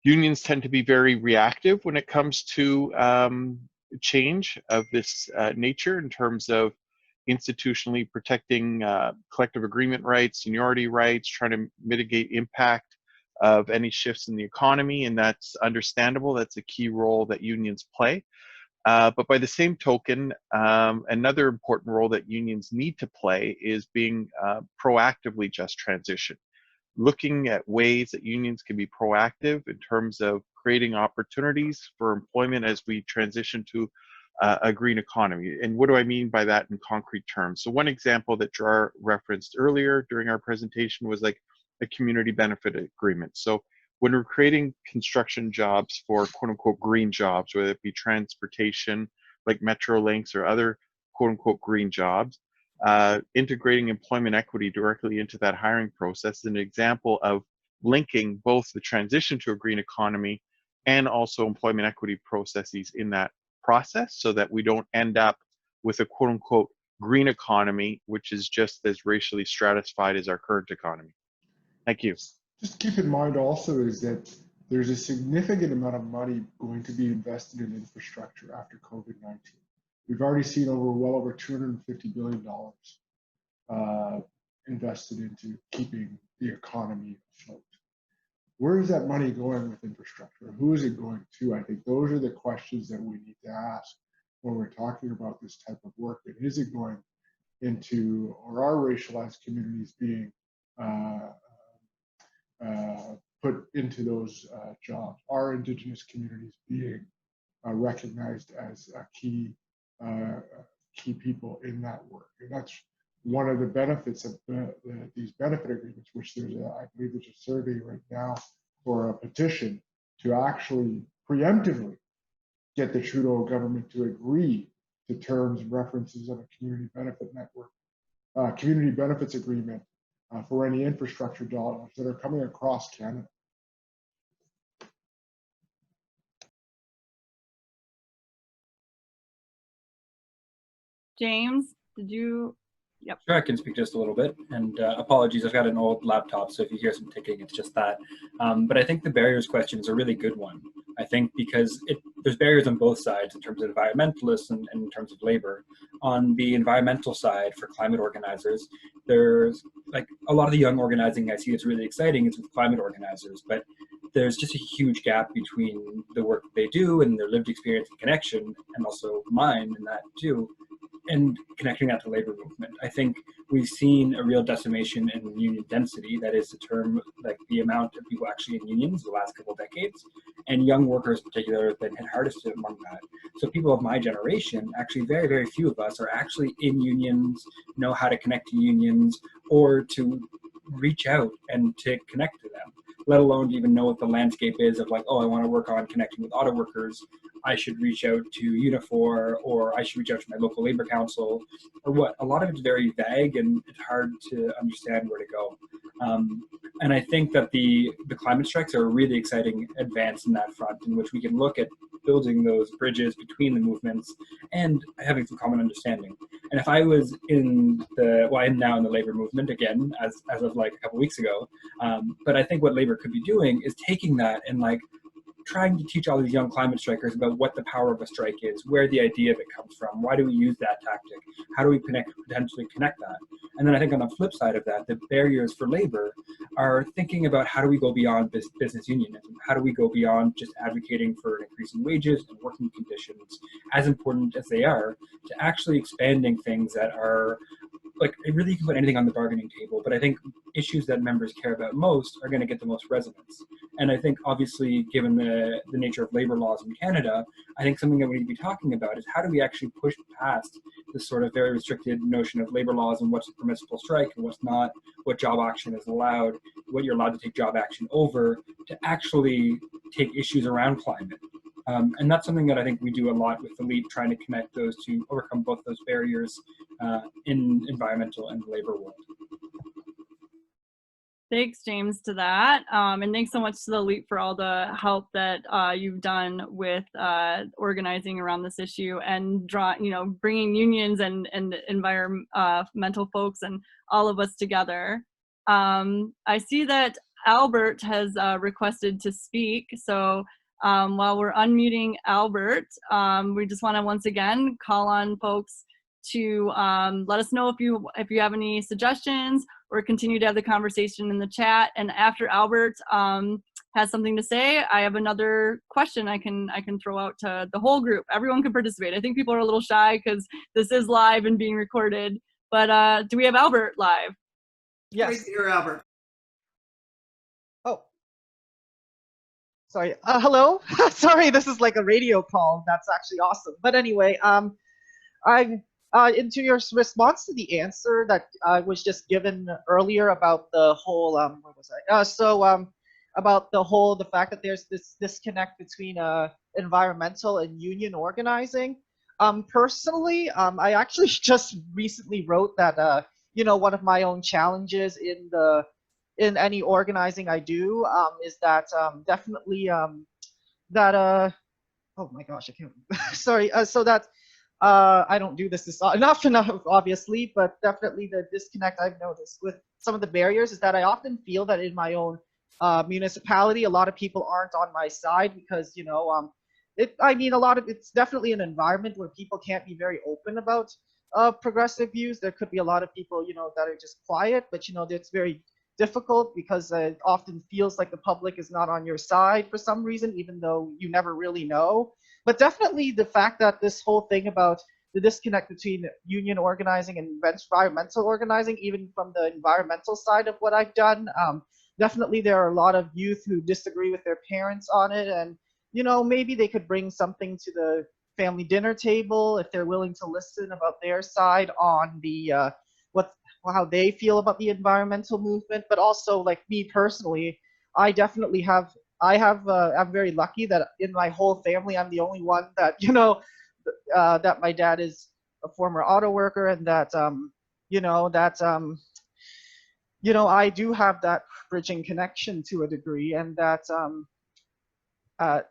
[SPEAKER 5] unions tend to be very reactive when it comes to change of this nature in terms of institutionally protecting collective agreement rights, seniority rights, trying to mitigate impact of any shifts in the economy, and that's understandable. That's a key role that unions play. But by the same token, another important role that unions need to play is being proactively just transition, looking at ways that unions can be proactive in terms of creating opportunities for employment as we transition to a green economy. And what do I mean by that in concrete terms? So one example that Jar referenced earlier during our presentation was like a community benefit agreement. So when we're creating construction jobs for quote unquote green jobs, whether it be transportation like Metro Links or other quote unquote green jobs, integrating employment equity directly into that hiring process is an example of linking both the transition to a green economy and also employment equity processes in that process, so that we don't end up with a quote unquote green economy, which is just as racially stratified as our current economy. Thank you.
[SPEAKER 4] Just keep in mind also is that there's a significant amount of money going to be invested in infrastructure after COVID-19. We've already seen well over $250 billion invested into keeping the economy afloat. Where is that money going with infrastructure? Who is it going to? I think those are the questions that we need to ask when we're talking about this type of work. And is it going into, or are racialized communities being put into those jobs? Are Indigenous communities being recognized as key people in that work? And that's one of the benefits of these benefit agreements, which there's I believe there's a survey right now for a petition to actually preemptively get the Trudeau government to agree to terms and references of a community benefit network, community benefits agreement for any infrastructure dollars that are coming across Canada.
[SPEAKER 1] James, did you? Yep.
[SPEAKER 9] Sure, I can speak just a little bit. And apologies, I've got an old laptop, so if you hear some ticking, it's just that. But I think the barriers question is a really good one. I think because there's barriers on both sides in terms of environmentalists and in terms of labor. On the environmental side for climate organizers, there's like a lot of the young organizing I see that's really exciting is with climate organizers, but there's just a huge gap between the work they do and their lived experience and connection, and also mine and that too, and connecting that to labor movement. I think we've seen a real decimation in union density, that is the term, like the amount of people actually in unions the last couple of decades, and young workers in particular have been hit hardest among that. So people of my generation, actually very, very few of us are actually in unions, know how to connect to unions, or to reach out and to connect to them, let alone to even know what the landscape is of like, oh, I want to work on connecting with auto workers. I should reach out to Unifor, or I should reach out to my local labor council, or what. A lot of it's very vague and it's hard to understand where to go. And I think that the climate strikes are a really exciting advance in that front, in which we can look at building those bridges between the movements and having some common understanding. And if I was in well, I'm now in the labor movement again, as of like a couple weeks ago, but I think what labor could be doing is taking that and like trying to teach all these young climate strikers about what the power of a strike is, where the idea of it comes from, why do we use that tactic, how do we potentially connect that. And then I think on the flip side of that, the barriers for labor are thinking about how do we go beyond business unionism, how do we go beyond just advocating for an increase in wages and working conditions, as important as they are, to actually expanding things that are like, it really can put anything on the bargaining table, but I think issues that members care about most are going to get the most resonance. And I think obviously, given the nature of labor laws in Canada, I think something that we need to be talking about is how do we actually push past this sort of very restricted notion of labor laws and what's a permissible strike and what's not, what job action is allowed, what you're allowed to take job action over, to actually take issues around climate. And that's something that I think we do a lot with the LEAP, trying to connect those to overcome both those barriers in environmental and labor world.
[SPEAKER 1] Thanks, James, to that. And thanks so much to the LEAP for all the help that you've done with organizing around this issue and bringing unions and environmental folks and all of us together. I see that Albert has requested to speak. So while we're unmuting Albert, we just want to once again call on folks to let us know if you have any suggestions, or continue to have the conversation in the chat. And after Albert has something to say, I have another question I can throw out to the whole group. Everyone can participate. I think people are a little shy because this is live and being recorded. But do we have Albert live?
[SPEAKER 10] Yes. Great to hear Albert.
[SPEAKER 11] Oh. Sorry. Hello. Sorry, this is like a radio call. That's actually awesome. But anyway, into your response to the answer that was just given earlier about the whole, where was I? About the fact that there's this disconnect between environmental and union organizing. Personally, I actually just recently wrote that, one of my own challenges in any organizing I do is that definitely that, oh my gosh, I can't, sorry, so that, I don't do this enough, obviously, but definitely the disconnect I've noticed with some of the barriers is that I often feel that in my own municipality, a lot of people aren't on my side because, it's definitely an environment where people can't be very open about progressive views. There could be a lot of people, that are just quiet, but, it's very difficult because it often feels like the public is not on your side for some reason, even though you never really know. But definitely the fact that this whole thing about the disconnect between union organizing and environmental organizing, even from the environmental side of what I've done, definitely there are a lot of youth who disagree with their parents on it. And, maybe they could bring something to the family dinner table if they're willing to listen about their side on the how they feel about the environmental movement. But also, like me personally, I'm very lucky that in my whole family, I'm the only one that, that my dad is a former auto worker, and that, I do have that bridging connection to a degree, and that,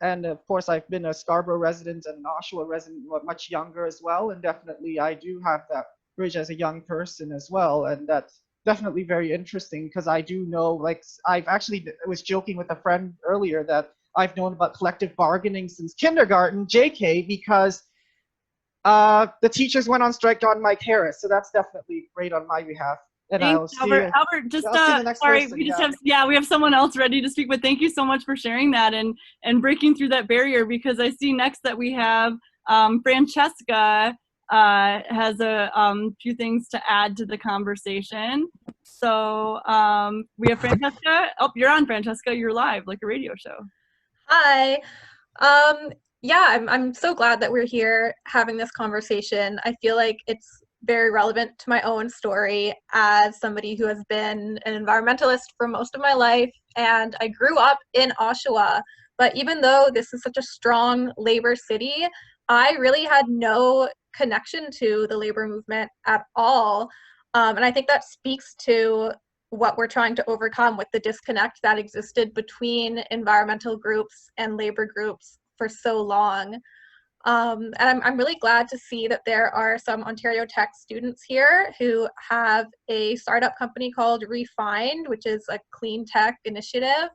[SPEAKER 11] and of course, I've been a Scarborough resident and an Oshawa resident much younger as well, and definitely I do have that bridge as a young person as well, and that's definitely very interesting because I do know, like, I was joking with a friend earlier that I've known about collective bargaining since kindergarten, JK, because the teachers went on strike on my terrace, so that's definitely great on my behalf. And
[SPEAKER 1] Thanks, Albert. Albert, just sorry, we just have we have someone else ready to speak, but thank you so much for sharing that and breaking through that barrier, because I see next that we have Francesca has a few things to add to the conversation. So we have Francesca. Oh, you're on, Francesca. You're live, like a radio show.
[SPEAKER 12] Hi. Yeah, I'm so glad that we're here having this conversation. I feel like it's very relevant to my own story as somebody who has been an environmentalist for most of my life, and I grew up in Oshawa. But even though this is such a strong labor city, I really had no connection to the labor movement at all. And I think that speaks to what we're trying to overcome with the disconnect that existed between environmental groups and labor groups for so long. And I'm really glad to see that there are some Ontario Tech students here who have a startup company called Refined, which is a clean tech initiative.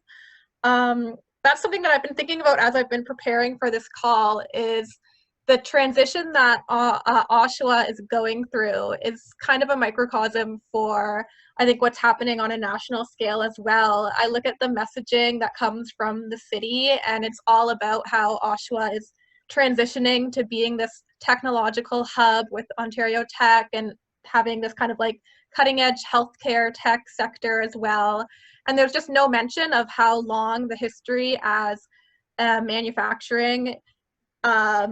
[SPEAKER 12] That's something that I've been thinking about as I've been preparing for this call, is the transition that Oshawa is going through is kind of a microcosm for, I think, what's happening on a national scale as well. I look at the messaging that comes from the city, and it's all about how Oshawa is transitioning to being this technological hub with Ontario Tech and having this kind of like cutting edge healthcare tech sector as well. And there's just no mention of how long the history as a manufacturing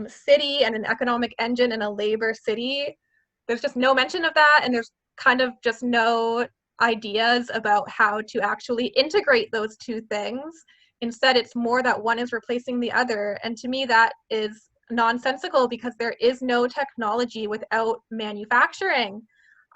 [SPEAKER 12] city and an economic engine and a labor city. There's just no mention of that, and there's kind of just no ideas about how to actually integrate those two things. Instead, it's more that one is replacing the other, and to me that is nonsensical, because there is no technology without manufacturing,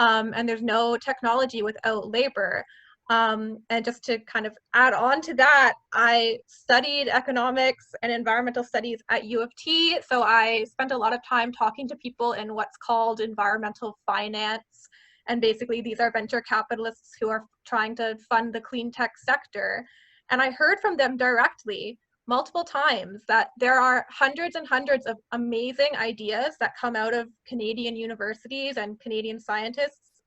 [SPEAKER 12] and there's no technology without labor. And just to kind of add on to that, I studied economics and environmental studies at U of T. So I spent a lot of time talking to people in what's called environmental finance. And basically these are venture capitalists who are trying to fund the clean tech sector. And I heard from them directly multiple times that there are hundreds and hundreds of amazing ideas that come out of Canadian universities and Canadian scientists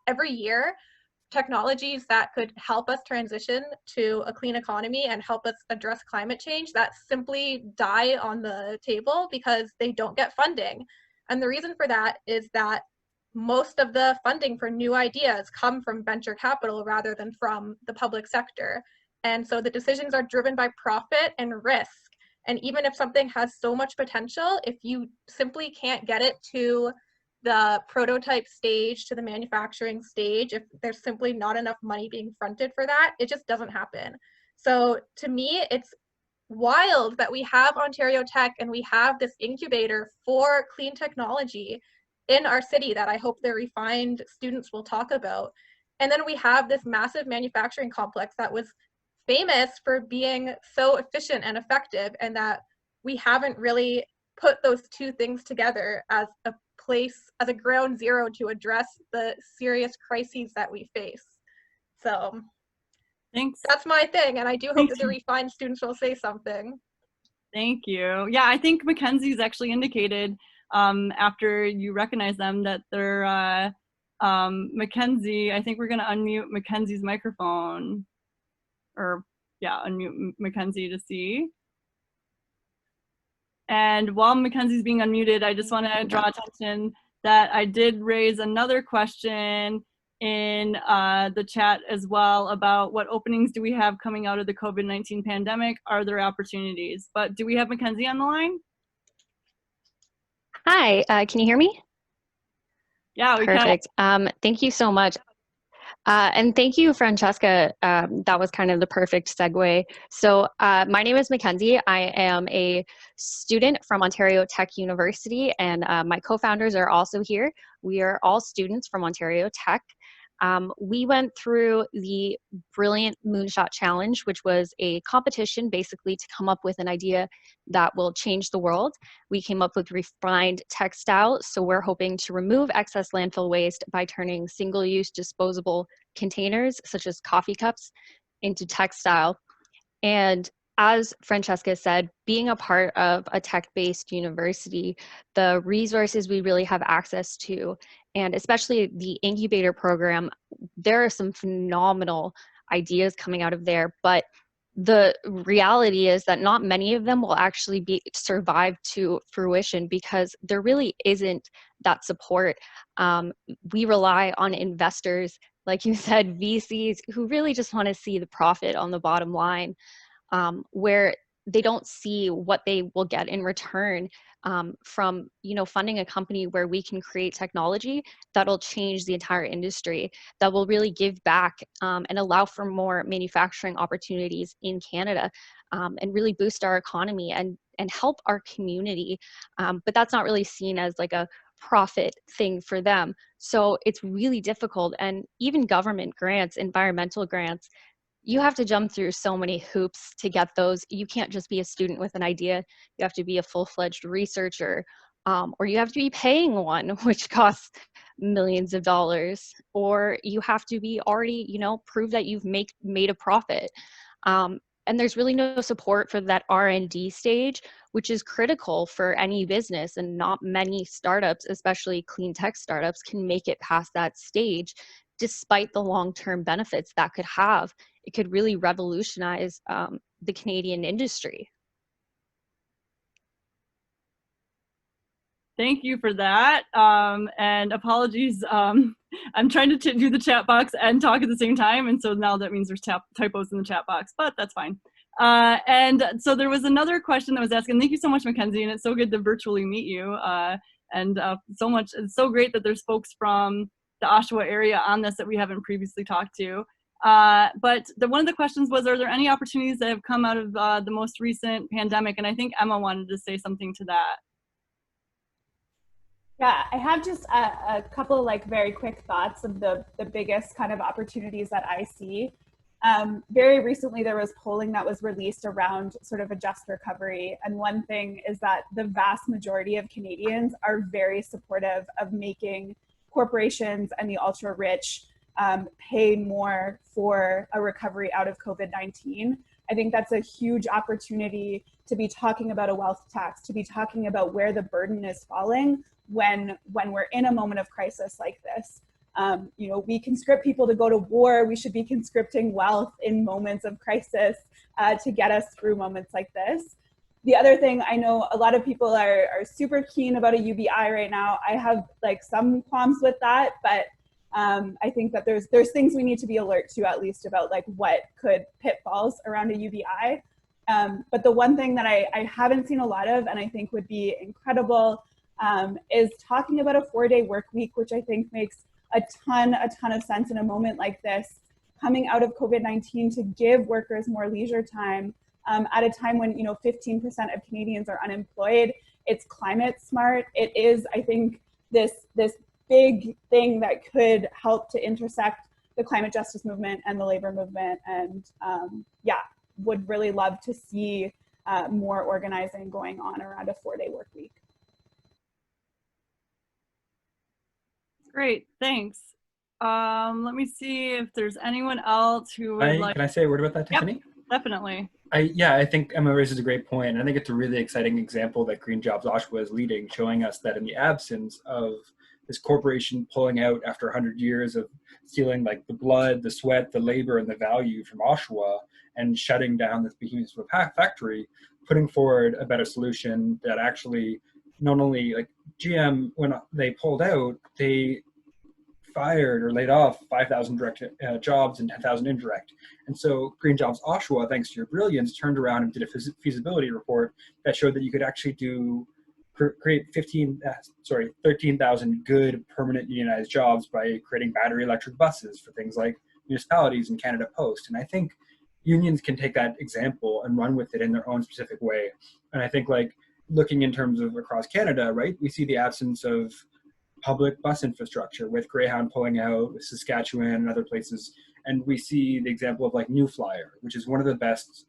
[SPEAKER 12] every year, technologies that could help us transition to a clean economy and help us address climate change, that simply die on the table because they don't get funding. And the reason for that is that most of the funding for new ideas come from venture capital rather than from the public sector. And so the decisions are driven by profit and risk. And even if something has so much potential, if you simply can't get it to the prototype stage, to the manufacturing stage, if there's simply not enough money being fronted for that, it just doesn't happen. So to me, it's wild that we have Ontario Tech and we have this incubator for clean technology in our city that I hope the refined students will talk about. And then we have this massive manufacturing complex that was famous for being so efficient and effective, and that we haven't really put those two things together as a place, as a ground zero to address the serious crises that we face. So
[SPEAKER 1] thanks.
[SPEAKER 12] That's my thing, and I do hope that the refined students will say something.
[SPEAKER 1] Thank you. Yeah, I think Mackenzie's actually indicated after you recognize them that they're Mackenzie. I think we're going to unmute Mackenzie's microphone, or yeah, unmute Mackenzie to see. And while Mackenzie's being unmuted, I just want to draw attention that I did raise another question in the chat as well about what openings do we have coming out of the COVID-19 pandemic? Are there opportunities? But do we have Mackenzie on the line?
[SPEAKER 13] Hi, can you hear me?
[SPEAKER 1] Yeah, we
[SPEAKER 13] Perfect. Thank you so much. And thank you, Francesca. That was kind of the perfect segue. So my name is Mackenzie. I am a student from Ontario Tech University, and my co-founders are also here. We are all students from Ontario Tech. We went through the Brilliant Moonshot Challenge, which was a competition basically to come up with an idea that will change the world. We came up with refined textile, so we're hoping to remove excess landfill waste by turning single-use disposable containers, such as coffee cups, into textile. And as Francesca said, being a part of a tech-based university, the resources we really have access to, and especially the incubator program, there are some phenomenal ideas coming out of there, but the reality is that not many of them will actually survive to fruition because there really isn't that support. We rely on investors, like you said, VCs, who really just want to see the profit on the bottom line, where they don't see what they will get in return from, you know, funding a company where we can create technology that'll change the entire industry, that will really give back and allow for more manufacturing opportunities in Canada, and really boost our economy and help our community. But that's not really seen as like a profit thing for them. So it's really difficult. And even government grants, environmental grants, you have to jump through so many hoops to get those. You can't just be a student with an idea. You have to be a full-fledged researcher, or you have to be paying one, which costs millions of dollars, or you have to be already, you know, prove that you've made a profit. And there's really no support for that R&D stage, which is critical for any business, and not many startups, especially clean tech startups, can make it past that stage, despite the long-term benefits that could have. It could really revolutionize the Canadian industry.
[SPEAKER 1] Thank you for that. And apologies, I'm trying to do the chat box and talk at the same time, and so now that means there's typos in the chat box, but that's fine. And so there was another question that was asked, and thank you so much, Mackenzie, and it's so good to virtually meet you. So much, it's so great that there's folks from the Oshawa area on this that we haven't previously talked to. But one of the questions was, are there any opportunities that have come out of the most recent pandemic? And I think Emma wanted to say something to that.
[SPEAKER 7] Yeah, I have just a couple of like very quick thoughts of the biggest kind of opportunities that I see. Very recently, there was polling that was released around sort of a just recovery. And one thing is that the vast majority of Canadians are very supportive of making corporations and the ultra rich pay more for a recovery out of COVID-19. I think that's a huge opportunity to be talking about a wealth tax, to be talking about where the burden is falling when we're in a moment of crisis like this. You know, we conscript people to go to war. We should be conscripting wealth in moments of crisis to get us through moments like this. The other thing, I know a lot of people are super keen about a UBI right now. I have like some qualms with that, but I think that there's things we need to be alert to, at least about like what could pitfalls around a UBI. But the one thing that I haven't seen a lot of, and I think would be incredible, is talking about a 4-day work week, which I think makes a ton of sense in a moment like this, coming out of COVID-19 to give workers more leisure time at a time when, you know, 15% of Canadians are unemployed. It's climate smart. It is, I think, this big thing that could help to intersect the climate justice movement and the labor movement. And yeah, would really love to see more organizing going on around a 4-day work week.
[SPEAKER 1] Great, thanks. Let me see if there's anyone else who would like.
[SPEAKER 9] Can I say a word about that, Tiffany?
[SPEAKER 1] Yep, definitely.
[SPEAKER 9] I think Emma raises a great point, and I think it's a really exciting example that Green Jobs Oshawa is leading, showing us that in the absence of this corporation pulling out after 100 years of stealing like the blood, the sweat, the labor, and the value from Oshawa, and shutting down this behemoth of a factory, putting forward a better solution that actually not only like GM, when they pulled out, they fired or laid off 5,000 direct jobs and 10,000 indirect. And so Green Jobs Oshawa, thanks to your brilliance, turned around and did a feasibility report that showed that you could actually create 13,000 good permanent unionized jobs by creating battery electric buses for things like municipalities and Canada Post. And I think unions can take that example and run with it in their own specific way. And I think like looking in terms of across Canada, right, we see the absence of public bus infrastructure with Greyhound pulling out, with Saskatchewan and other places. And we see the example of like New Flyer, which is one of the best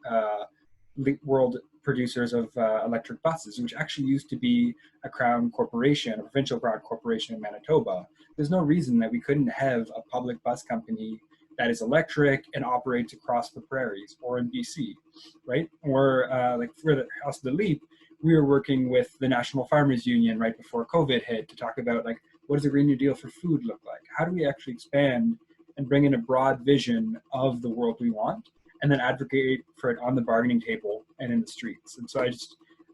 [SPEAKER 9] world producers of electric buses, which actually used to be a crown corporation, a provincial crown corporation in Manitoba. There's no reason that we couldn't have a public bus company that is electric and operates across the prairies or in BC, right? Or like further across the leap, we were working with the National Farmers Union right before COVID hit to talk about like, what does a Green New Deal for food look like? How do we actually expand and bring in a broad vision of the world we want, and then advocate for it on the bargaining table and in the streets? And so I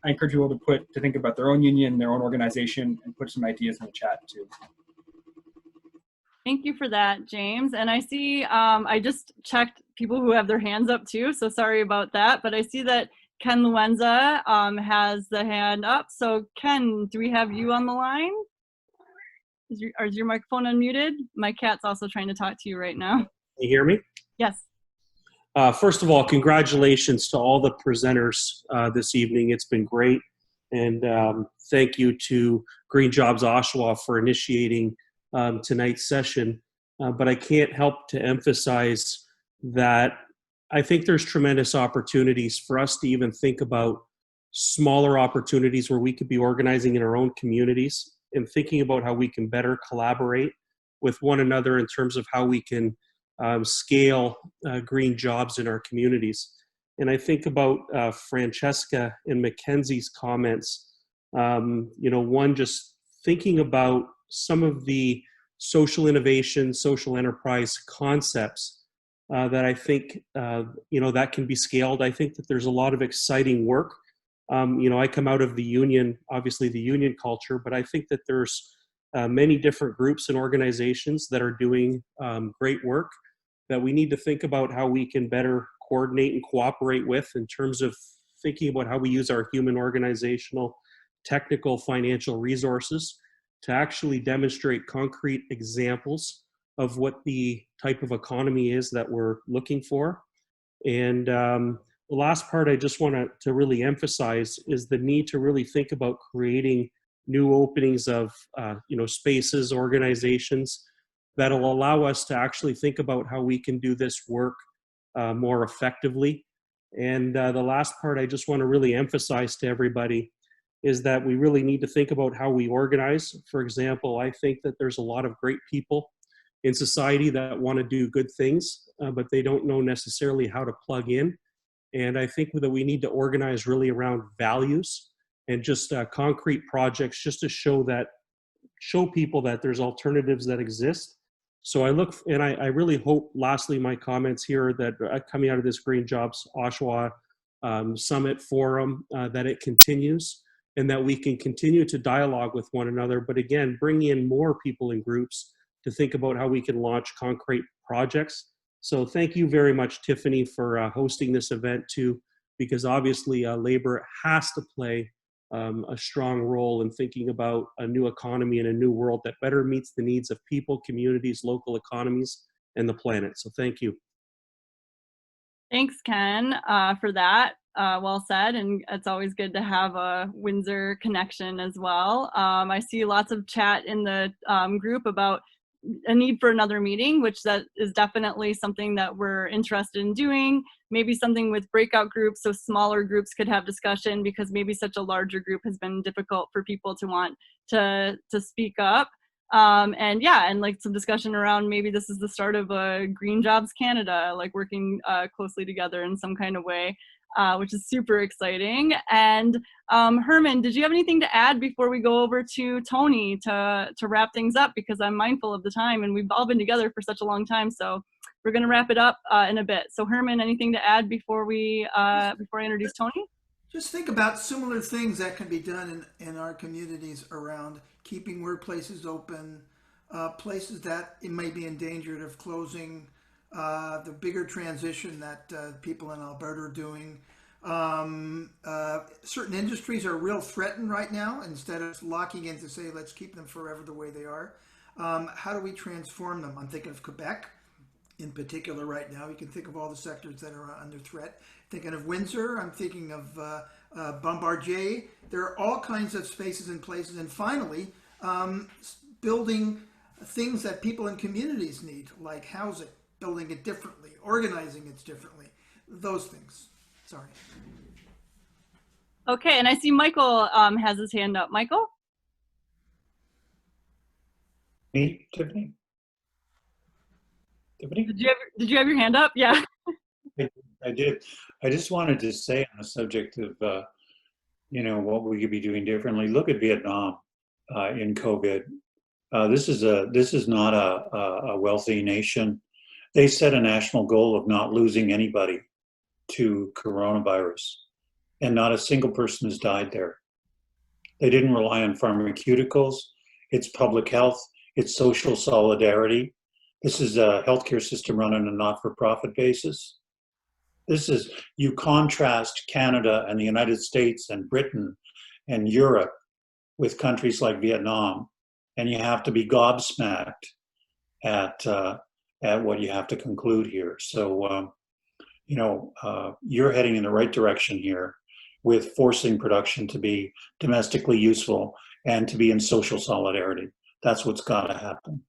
[SPEAKER 9] encourage people to think about their own union, their own organization, and put some ideas in the chat too.
[SPEAKER 1] Thank you for that, James. And I see, I just checked people who have their hands up too, so sorry about that, but I see that Ken Luenza has the hand up. So Ken, do we have you on the line? Is your microphone unmuted? My cat's also trying to talk to you right now.
[SPEAKER 14] Can you hear me?
[SPEAKER 1] Yes.
[SPEAKER 14] First of all, congratulations to all the presenters this evening. It's been great. And thank you to Green Jobs Oshawa for initiating tonight's session. But I can't help to emphasize that I think there's tremendous opportunities for us to even think about smaller opportunities where we could be organizing in our own communities and thinking about how we can better collaborate with one another in terms of how we can scale green jobs in our communities. And I think about Francesca and Mackenzie's comments, you know, one, just thinking about some of the social innovation, social enterprise concepts that I think, you know, that can be scaled. I think that there's a lot of exciting work. You know, I come out of the union, obviously the union culture, but I think that there's many different groups and organizations that are doing great work that we need to think about how we can better coordinate and cooperate with in terms of thinking about how we use our human, organizational, technical, financial resources to actually demonstrate concrete examples of what the type of economy is that we're looking for. And the last part I just want to really emphasize is the need to really think about creating new openings of spaces, organizations that'll allow us to actually think about how we can do this work more effectively. And the last part I just want to really emphasize to everybody is that we really need to think about how we organize. For example, I think that there's a lot of great people in society that want to do good things, but they don't know necessarily how to plug in. And I think that we need to organize really around values and just concrete projects just to show people that there's alternatives that exist. So I really hope, lastly, my comments here that coming out of this Green Jobs Oshawa Summit Forum, that it continues and that we can continue to dialogue with one another, but again, bring in more people in groups to think about how we can launch concrete projects. So thank you very much, Tiffany, for hosting this event too, because obviously labor has to play a strong role in thinking about a new economy and a new world that better meets the needs of people, communities, local economies, and the planet. So thank you.
[SPEAKER 1] Thanks, Ken, for that. Well said, and it's always good to have a Windsor connection as well. I see lots of chat in the group about a need for another meeting, which that is definitely something that we're interested in doing. Maybe something with breakout groups, so smaller groups could have discussion, because maybe such a larger group has been difficult for people to want to speak up. And yeah, and like some discussion around maybe this is the start of a Green Jobs Canada, like working closely together in some kind of way, which is super exciting. And Herman, did you have anything to add before we go over to Tony to wrap things up? Because I'm mindful of the time and we've all been together for such a long time. So we're going to wrap it up in a bit. So Herman, anything to add before I introduce Tony?
[SPEAKER 10] Just think about similar things that can be done in our communities around keeping workplaces open, places that it may be endangered of closing, the bigger transition that people in Alberta are doing. Certain industries are real threatened right now. Instead of locking in to say, let's keep them forever the way they are. How do we transform them? I'm thinking of Quebec in particular right now. You can think of all the sectors that are under threat. Thinking of Windsor, I'm thinking of Bombardier. There are all kinds of spaces and places. And finally, building things that people in communities need, like housing, building it differently, organizing it differently, those things. Sorry.
[SPEAKER 1] Okay, and I see Michael has his hand up. Michael?
[SPEAKER 3] Me, Tiffany? Tiffany?
[SPEAKER 1] Did you have your hand up? Yeah.
[SPEAKER 3] I did. I just wanted to say on the subject of, what we could be doing differently. Look at Vietnam in COVID. This is not a wealthy nation. They set a national goal of not losing anybody to coronavirus, and not a single person has died there. They didn't rely on pharmaceuticals. It's public health. It's social solidarity. This is a healthcare system run on a not-for-profit basis. You contrast Canada and the United States and Britain and Europe with countries like Vietnam, and you have to be gobsmacked at what you have to conclude here. So, you're heading in the right direction here with forcing production to be domestically useful and to be in social solidarity. That's what's got to happen.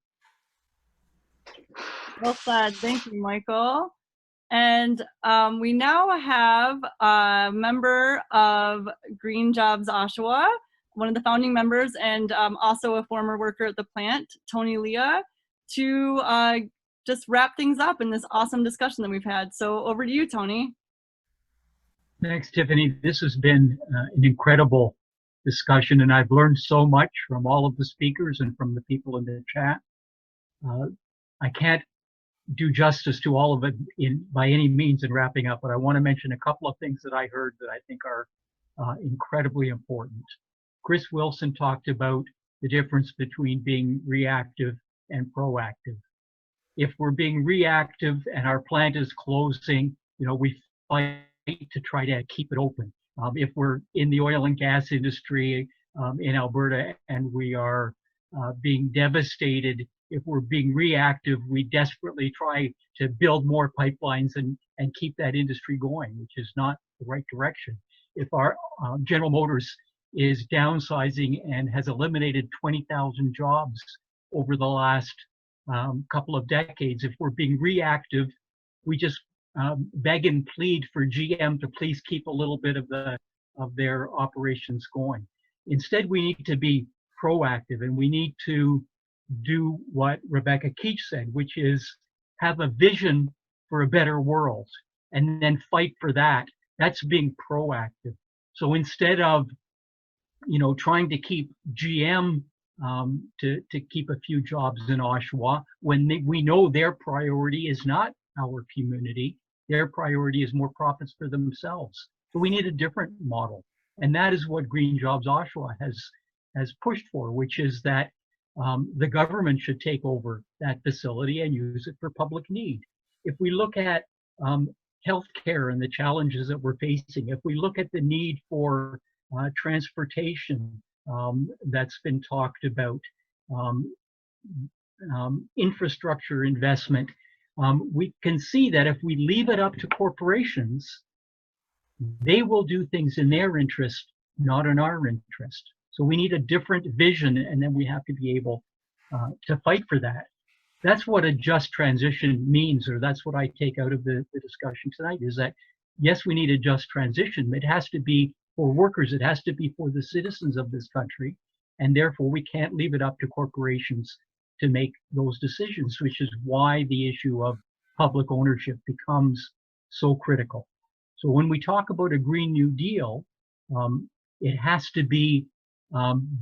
[SPEAKER 1] Well said. Thank you, Michael. And we now have a member of Green Jobs Oshawa, one of the founding members, and also a former worker at the plant, Tony Leah, to just wrap things up in this awesome discussion that we've had. So over to you, Tony.
[SPEAKER 15] Thanks, Tiffany. This has been an incredible discussion, and I've learned so much from all of the speakers and from the people in the chat. I can't do justice to all of it by any means in wrapping up, but I want to mention a couple of things that I heard that I think are incredibly important. Chris Wilson talked about the difference between being reactive and proactive. If we're being reactive and our plant is closing, we fight to try to keep it open. If we're in the oil and gas industry in Alberta and we are being devastated, if we're being reactive, we desperately try to build more pipelines and keep that industry going, which is not the right direction. If our General Motors is downsizing and has eliminated 20,000 jobs over the last couple of decades. If we're being reactive, we just beg and plead for GM to please keep a little bit of their operations going. Instead, we need to be proactive, and we need to do what Rebecca Keetch said, which is have a vision for a better world and then fight for that. That's being proactive. So instead of, trying to keep GM to keep a few jobs in Oshawa, when we know their priority is not our community, their priority is more profits for themselves. So we need a different model. And that is what Green Jobs Oshawa has pushed for, which is that the government should take over that facility and use it for public need. If we look at healthcare and the challenges that we're facing, if we look at the need for transportation that's been talked about, infrastructure investment, we can see that if we leave it up to corporations, they will do things in their interest, not in our interest. So we need a different vision, and then we have to be able to fight for that. That's what a just transition means, or that's what I take out of the discussion tonight, is that, yes, we need a just transition. It has to be for workers. It has to be for the citizens of this country. And therefore, we can't leave it up to corporations to make those decisions, which is why the issue of public ownership becomes so critical. So when we talk about a Green New Deal, it has to be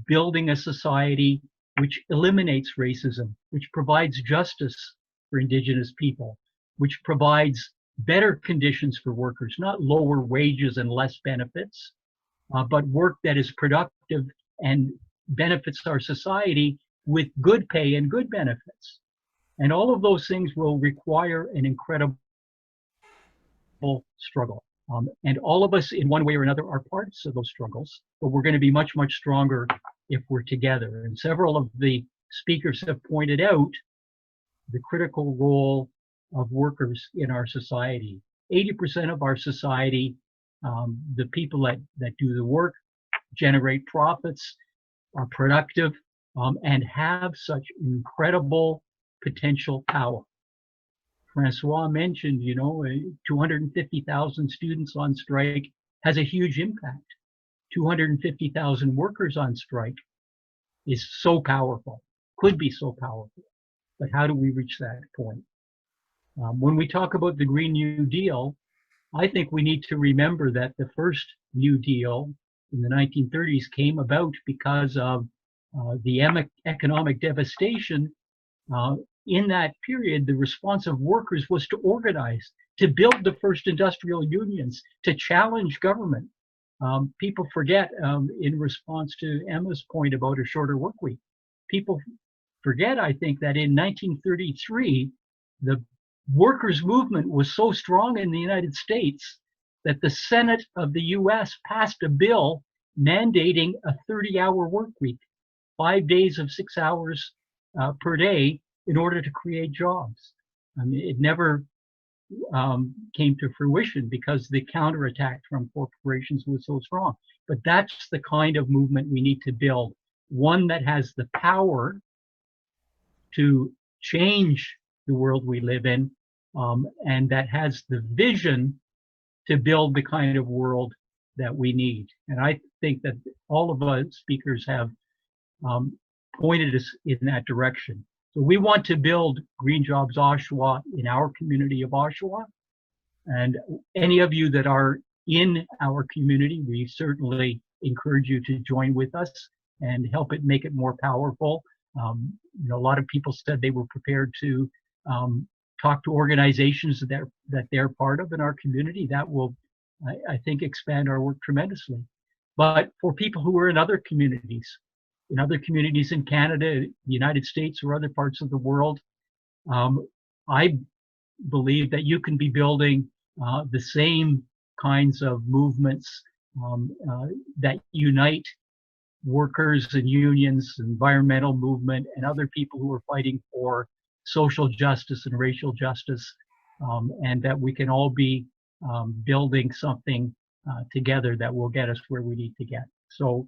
[SPEAKER 15] building a society which eliminates racism, which provides justice for Indigenous people, which provides better conditions for workers, not lower wages and less benefits, but work that is productive and benefits our society with good pay and good benefits. And all of those things will require an incredible struggle. And all of us, in one way or another, are parts of those struggles, but we're going to be much, much stronger if we're together. And several of the speakers have pointed out the critical role of workers in our society. 80% of our society, the people that do the work, generate profits, are productive, and have such incredible potential power. Francois mentioned, 250,000 students on strike has a huge impact. 250,000 workers on strike is so powerful, could be so powerful. But how do we reach that point? When we talk about the Green New Deal, I think we need to remember that the first New Deal in the 1930s came about because of the economic devastation. In that period, the response of workers was to organize, to build the first industrial unions, to challenge government. People forget, in response to Emma's point about a shorter work week, people forget, I think, that in 1933, the workers' movement was so strong in the United States that the Senate of the US passed a bill mandating a 30-hour work week, 5 days of 6 hours per day, in order to create jobs. I mean, it never came to fruition because the counterattack from corporations was so strong. But that's the kind of movement we need to build, one that has the power to change the world we live in, and that has the vision to build the kind of world that we need. And I think that all of us speakers have pointed us in that direction. So we want to build Green Jobs Oshawa in our community of Oshawa. And any of you that are in our community, we certainly encourage you to join with us and help it make it more powerful. A lot of people said they were prepared to talk to organizations that they're part of in our community. That will, I think, expand our work tremendously. But for people who are in other communities in Canada, the United States, or other parts of the world, I believe that you can be building the same kinds of movements that unite workers and unions, environmental movement, and other people who are fighting for social justice and racial justice, and that we can all be building something together that will get us where we need to get. So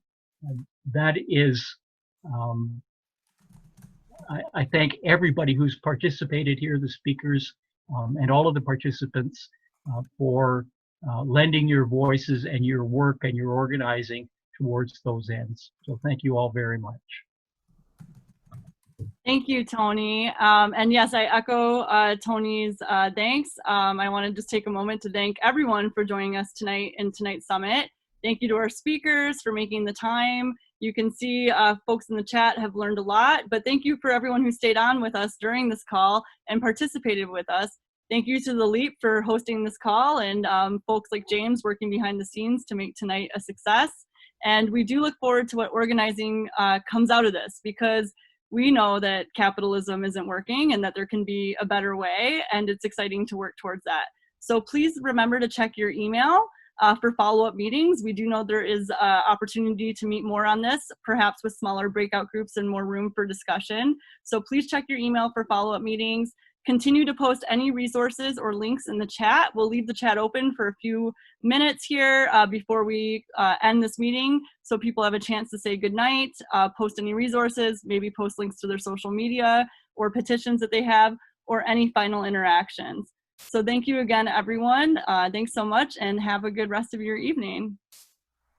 [SPEAKER 15] That is, I thank everybody who's participated here, the speakers and all of the participants for lending your voices and your work and your organizing towards those ends. So thank you all very much.
[SPEAKER 1] Thank you, Tony. And yes, I echo Tony's thanks. I want to just take a moment to thank everyone for joining us tonight in tonight's summit. Thank you to our speakers for making the time. You can see folks in the chat have learned a lot, but thank you for everyone who stayed on with us during this call and participated with us. Thank you to the LEAP for hosting this call and folks like James working behind the scenes to make tonight a success. And we do look forward to what organizing comes out of this, because we know that capitalism isn't working and that there can be a better way, and it's exciting to work towards that. So please remember to check your email for follow-up meetings. We do know there is opportunity to meet more on this, perhaps with smaller breakout groups and more room for discussion. So please check your email for follow-up meetings. Continue to post any resources or links in the chat. We'll leave the chat open for a few minutes here before we end this meeting, so people have a chance to say goodnight, post any resources, maybe post links to their social media or petitions that they have, or any final interactions. So thank you again, everyone. Thanks so much, and have a good rest of your evening.